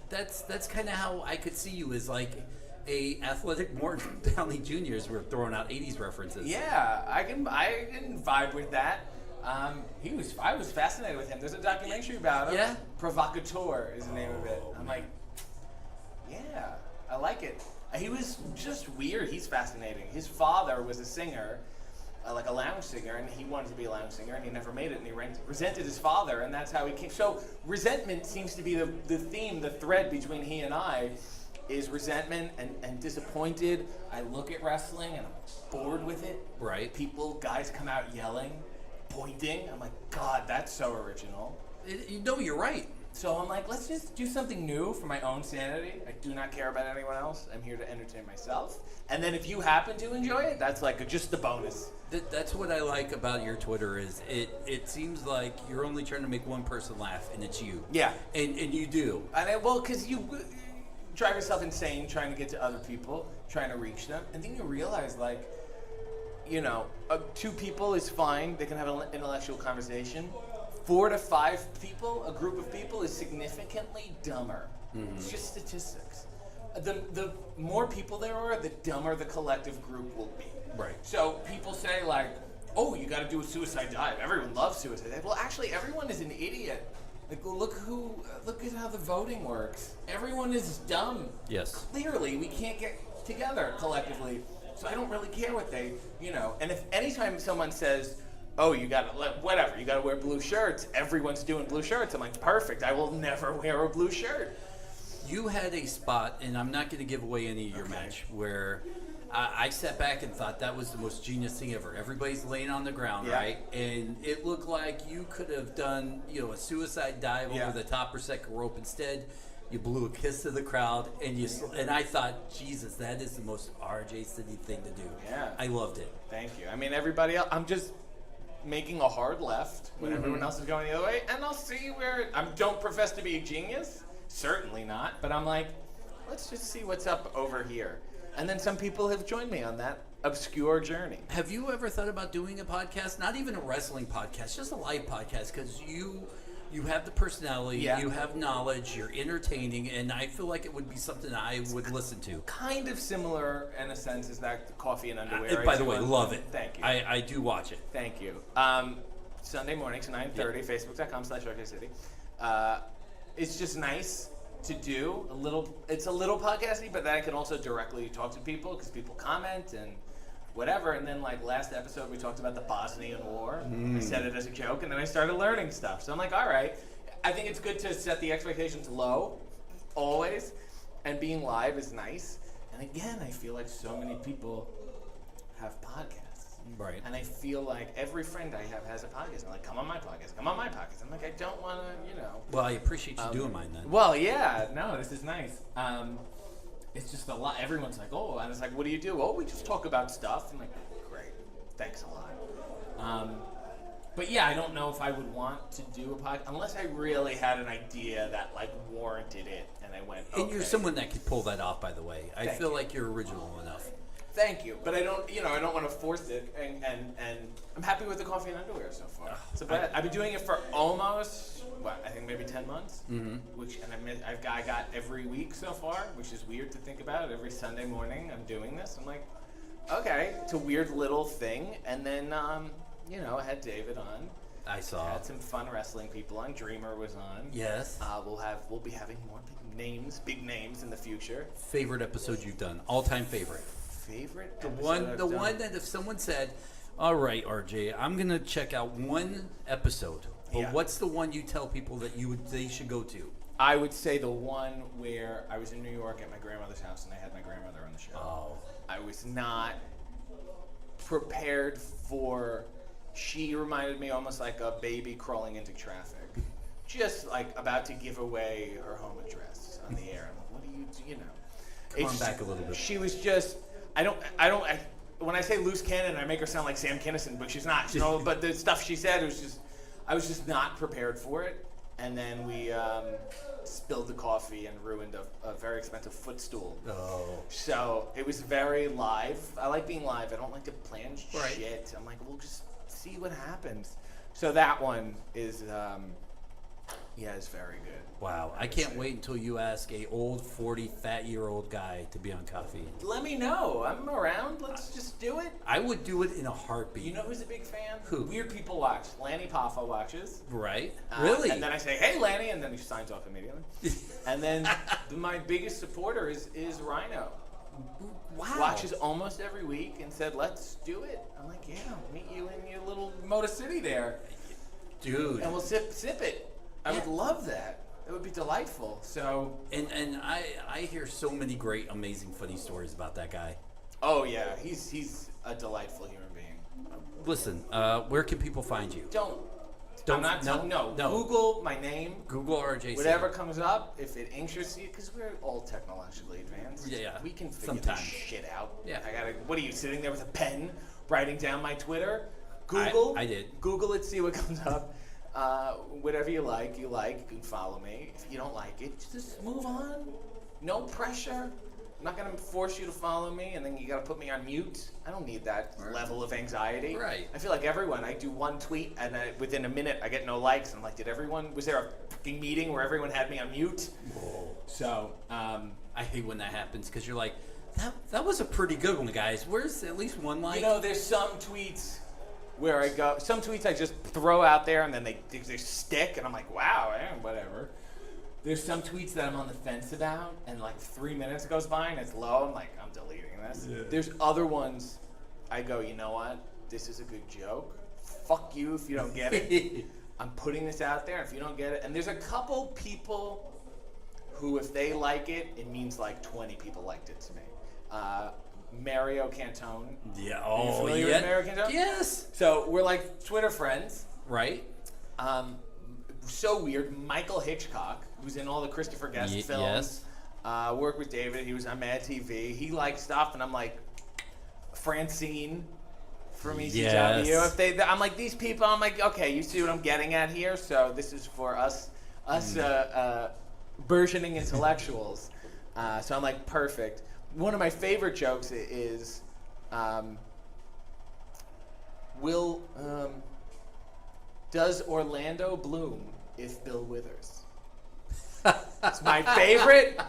Speaker 4: that's kind of how I could see you as like a athletic Morton Downey Jr. as we're throwing out 80s references.
Speaker 3: Yeah, I can vibe with that. I was fascinated with him. There's a documentary about him.
Speaker 4: Yeah?
Speaker 3: Provocateur is the name of it. I'm like, yeah, I like it. He was just weird. He's fascinating. His father was a singer, like a lounge singer, and he wanted to be a lounge singer, and he never made it, and he resented his father, and that's how he came. So resentment seems to be the theme, the thread between he and I, is resentment and disappointed. I look at wrestling, and I'm bored with it.
Speaker 4: Right.
Speaker 3: Guys come out yelling, pointing. I'm like, God, that's so original.
Speaker 4: You're right.
Speaker 3: So I'm like, let's just do something new for my own sanity. I do not care about anyone else. I'm here to entertain myself. And then if you happen to enjoy it, that's like just a bonus.
Speaker 4: That's what I like about your Twitter is it seems like you're only trying to make one person laugh, and it's you.
Speaker 3: Yeah.
Speaker 4: And you do.
Speaker 3: Because you drive yourself insane trying to get to other people, trying to reach them. And then you realize, like, two people is fine. They can have an intellectual conversation. 4 to 5 people, a group of people, is significantly dumber. It's just statistics. The more people there are, the dumber the collective group will be.
Speaker 4: Right.
Speaker 3: So people say, like, oh, you got to do a suicide dive. Everyone loves suicide dive. Well, actually, everyone is an idiot. Like, look at how the voting works. Everyone is dumb.
Speaker 4: Yes.
Speaker 3: Clearly, we can't get together collectively. So I don't really care what they, And if anytime someone says, oh, you gotta whatever. You gotta wear blue shirts. Everyone's doing blue shirts. I'm like, perfect. I will never wear a blue shirt.
Speaker 4: You had a spot, and I'm not going to give away any of your match, where I sat back and thought that was the most genius thing ever. Everybody's laying on the ground, right? And it looked like you could have done, a suicide dive over the top or second rope. Instead, you blew a kiss to the crowd, and I thought, Jesus, that is the most RJ City thing to do.
Speaker 3: Yeah.
Speaker 4: I loved it.
Speaker 3: Thank you. I mean, everybody else, I'm just making a hard left when everyone else is going the other way, and I'll see where I don't profess to be a genius. Certainly not, but I'm like, let's just see what's up over here. And then some people have joined me on that obscure journey.
Speaker 4: Have you ever thought about doing a podcast? Not even a wrestling podcast, just a live podcast, because you have the personality, you have knowledge, you're entertaining, and I feel like it would be something I would listen to.
Speaker 3: Kind of similar in a sense as that Coffee and Underwear.
Speaker 4: By the way, love it.
Speaker 3: Thank you.
Speaker 4: I do watch it.
Speaker 3: Thank you. Sunday mornings, 9:30, facebook.com/RJCity. It's just nice to do a little. It's a little podcasty, but then I can also directly talk to people because people comment and whatever. And then like last episode, we talked about the Bosnian War. I said it as a joke, and then I started learning stuff. So I'm like, all right. I think it's good to set the expectations low, always, and being live is nice. And again, I feel like so many people have podcasts.
Speaker 4: Right.
Speaker 3: And I feel like every friend I have has a podcast. I'm like, come on my podcast, come on my podcast. I'm like, I don't want to,
Speaker 4: Well, I appreciate you doing mine then.
Speaker 3: Well, yeah, no, this is nice. It's just a lot. Everyone's like, oh, and it's like, what do you do? Oh, we just talk about stuff. I'm like, great, thanks a lot. But yeah, I don't know if I would want to do a podcast unless I really had an idea that like warranted it, and I went. Okay.
Speaker 4: And you're someone that could pull that off, by the way. I feel like you're original enough.
Speaker 3: Thank you, but I don't, I don't want to force it, and I'm happy with the Coffee and Underwear so far. I've been doing it for almost, I think maybe 10 months, I got every week so far, which is weird to think about. Every Sunday morning I'm doing this. I'm like, okay, it's a weird little thing, and then, I had David on.
Speaker 4: I saw.
Speaker 3: Had some fun wrestling people on. Dreamer was on.
Speaker 4: Yes.
Speaker 3: We'll be having more big names in the future.
Speaker 4: Favorite episode you've done? All-time favorite?
Speaker 3: Favorite
Speaker 4: the one that if someone said, all right, RJ, I'm gonna check out one episode, but what's the one you tell people that they should go to?
Speaker 3: I would say the one where I was in New York at my grandmother's house and I had my grandmother on the show.
Speaker 4: Oh.
Speaker 3: I was not prepared for. She reminded me almost like a baby crawling into traffic, just like about to give away her home address on the air. I'm like, what do you do?
Speaker 4: Come on back a little bit.
Speaker 3: She was just. When I say loose cannon, I make her sound like Sam Kinison, but she's not. But the stuff she said I was just not prepared for it. And then we spilled the coffee and ruined a very expensive footstool.
Speaker 4: Oh.
Speaker 3: So it was very live. I like being live. I don't like to plan shit. I'm like, we'll just see what happens. So that one is, is very good.
Speaker 4: Wow. I can't wait until you ask a old 40 fat-year-old guy to be on Coffee.
Speaker 3: Let me know. I'm around. Let's just do it.
Speaker 4: I would do it in a heartbeat.
Speaker 3: You know who's a big fan?
Speaker 4: Who?
Speaker 3: Weird People Watch. Lanny Paffa watches.
Speaker 4: Right. Really?
Speaker 3: And then I say, hey, Lanny, and then he signs off immediately. And then my biggest supporter is Rhino.
Speaker 4: Wow.
Speaker 3: Watches almost every week and said, let's do it. I'm like, yeah, I'll meet you in your little Motor City there.
Speaker 4: Dude.
Speaker 3: And we'll sip it. I would love that. It would be delightful. So
Speaker 4: and I hear so many great, amazing, funny stories about that guy.
Speaker 3: Oh yeah, he's a delightful human being.
Speaker 4: Listen, where can people find you?
Speaker 3: Don't. No. Google my name.
Speaker 4: Google RJ.
Speaker 3: Whatever comes up, if it interests you, because we're all technologically advanced.
Speaker 4: Yeah.
Speaker 3: We can figure this shit out. Yeah. What are you sitting there with a pen, writing down my Twitter? Google.
Speaker 4: I did.
Speaker 3: Google it, see what comes up. Whatever you like, you can follow me. If you don't like it, just move on. No pressure. I'm not going to force you to follow me, and then you got to put me on mute. I don't need that level of anxiety.
Speaker 4: Right.
Speaker 3: I feel like everyone, I do one tweet, and within a minute, I get no likes. I'm like, was there a fucking meeting where everyone had me on mute?
Speaker 4: Whoa.
Speaker 3: So,
Speaker 4: I hate when that happens, because you're like, that was a pretty good one, guys. Where's at least one like?
Speaker 3: There's some tweets where I go, some tweets I just throw out there, and then they stick, and I'm like, wow, whatever. There's some tweets that I'm on the fence about, and like 3 minutes goes by and it's low. I'm like, I'm deleting this. Yeah. There's other ones I go, you know what? This is a good joke. fuck you if you don't get it. I'm putting this out there. If you don't get it, and there's a couple people who, if they like it, it means like 20 people liked it to me. Mario Cantone.
Speaker 4: Yeah.
Speaker 3: Are you familiar with Mario Cantone?
Speaker 4: Yes.
Speaker 3: So we're like Twitter friends.
Speaker 4: Right.
Speaker 3: So weird. Michael Hitchcock, who's in all the Christopher Guest films.
Speaker 4: Yes.
Speaker 3: Worked with David. He was on Mad TV. He likes stuff, and I'm like, Francine from ECW.
Speaker 4: Yes.
Speaker 3: I'm like, these people. I'm like, okay, you see what I'm getting at here. So this is for us burgeoning intellectuals. So I'm like, perfect. One of my favorite jokes is, does Orlando bloom if Bill withers? It's my favorite.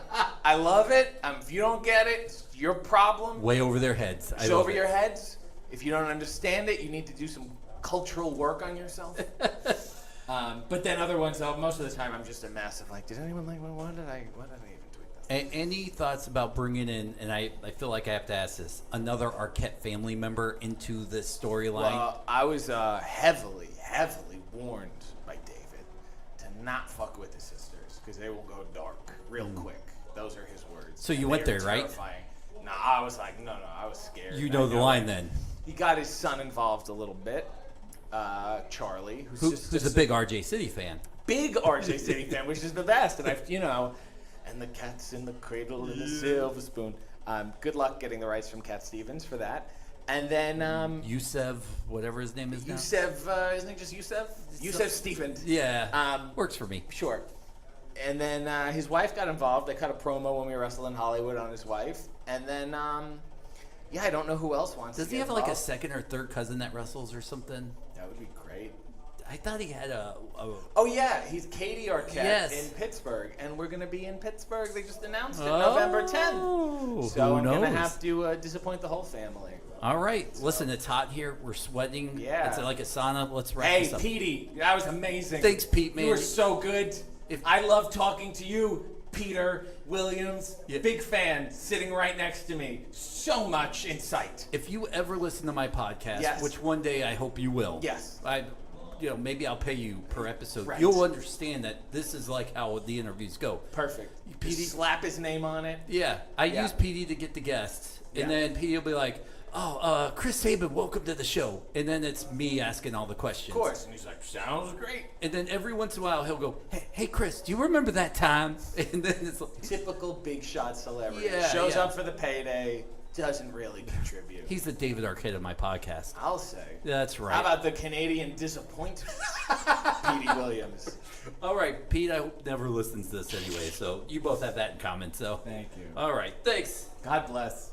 Speaker 3: I love it. If you don't get it, it's your problem.
Speaker 4: Way over their heads.
Speaker 3: It's over your heads. If you don't understand it, you need to do some cultural work on yourself. But then other ones, most of the time, I'm just a mess of like, did anyone like, what did I even tweet this?
Speaker 4: Any thoughts about bringing in, and I feel like I have to ask this, another Arquette family member into this storyline?
Speaker 3: Well, I was heavily warned by David to not fuck with his sisters because they will go dark real quick. Those are his words.
Speaker 4: So you
Speaker 3: And
Speaker 4: went
Speaker 3: they are
Speaker 4: there, right?
Speaker 3: terrifying. No, I was like, no, I was scared.
Speaker 4: You know the line then.
Speaker 3: He got his son involved a little bit. Charlie,
Speaker 4: Who's a big RJ City fan.
Speaker 3: big RJ City fan, which is the best. And and the cat's in the cradle and the silver spoon. Good luck getting the rights from Cat Stevens for that. And then
Speaker 4: Yousev, whatever his name is now.
Speaker 3: Yousev, isn't it just Yousev? Yousev Stevens.
Speaker 4: Yeah, works for me.
Speaker 3: Sure. And then his wife got involved. I cut a promo when we wrestled in Hollywood on his wife. And then, I don't know who else wants to
Speaker 4: Does
Speaker 3: get
Speaker 4: he have
Speaker 3: involved.
Speaker 4: like a second or third cousin that wrestles or something?
Speaker 3: That would be great.
Speaker 4: I thought he had a
Speaker 3: Oh, yeah. He's Katie Arquette
Speaker 4: Yes.
Speaker 3: in Pittsburgh. And we're going to be in Pittsburgh. They just announced it November 10th. So I'm going to have to disappoint the whole family.
Speaker 4: All right. Listen, it's hot here. We're sweating.
Speaker 3: Yeah.
Speaker 4: It's like a sauna. Let's wrap
Speaker 3: Hey,
Speaker 4: this up.
Speaker 3: Petey, that was amazing.
Speaker 4: Thanks, Pete, man.
Speaker 3: You were so good.
Speaker 4: If-
Speaker 3: I love talking to you, Peter Williams.
Speaker 4: Yeah.
Speaker 3: Big fan, sitting right next to me. So much insight.
Speaker 4: If you ever listen to my podcast,
Speaker 3: Yes.
Speaker 4: which one day I hope you will.
Speaker 3: Yes.
Speaker 4: Maybe I'll pay you per episode.
Speaker 3: Right.
Speaker 4: You'll understand that this is like how the interviews go.
Speaker 3: Perfect.
Speaker 4: Petey-
Speaker 3: Slap his name on it.
Speaker 4: Yeah, I
Speaker 3: Yeah.
Speaker 4: use PD to get the guests, and
Speaker 3: Yeah.
Speaker 4: then PD will be like, "Oh, Chris Sabin, welcome to the show," and then it's me asking all the questions.
Speaker 3: Of course. And he's like, sounds great.
Speaker 4: And then every once in a while he'll go, "Hey, Chris, do you remember that time?" And then it's like,
Speaker 3: Typical big shot celebrity.
Speaker 4: Yeah,
Speaker 3: Shows
Speaker 4: yeah.
Speaker 3: up for the payday, doesn't really contribute.
Speaker 4: he's the David Arquette of my podcast.
Speaker 3: I'll say.
Speaker 4: That's right.
Speaker 3: How about the Canadian disappointment? Petey Williams.
Speaker 4: All right, Pete, I hope never listens to this anyway, so you both have that in common. So
Speaker 3: Thank you.
Speaker 4: All right, thanks.
Speaker 3: God bless.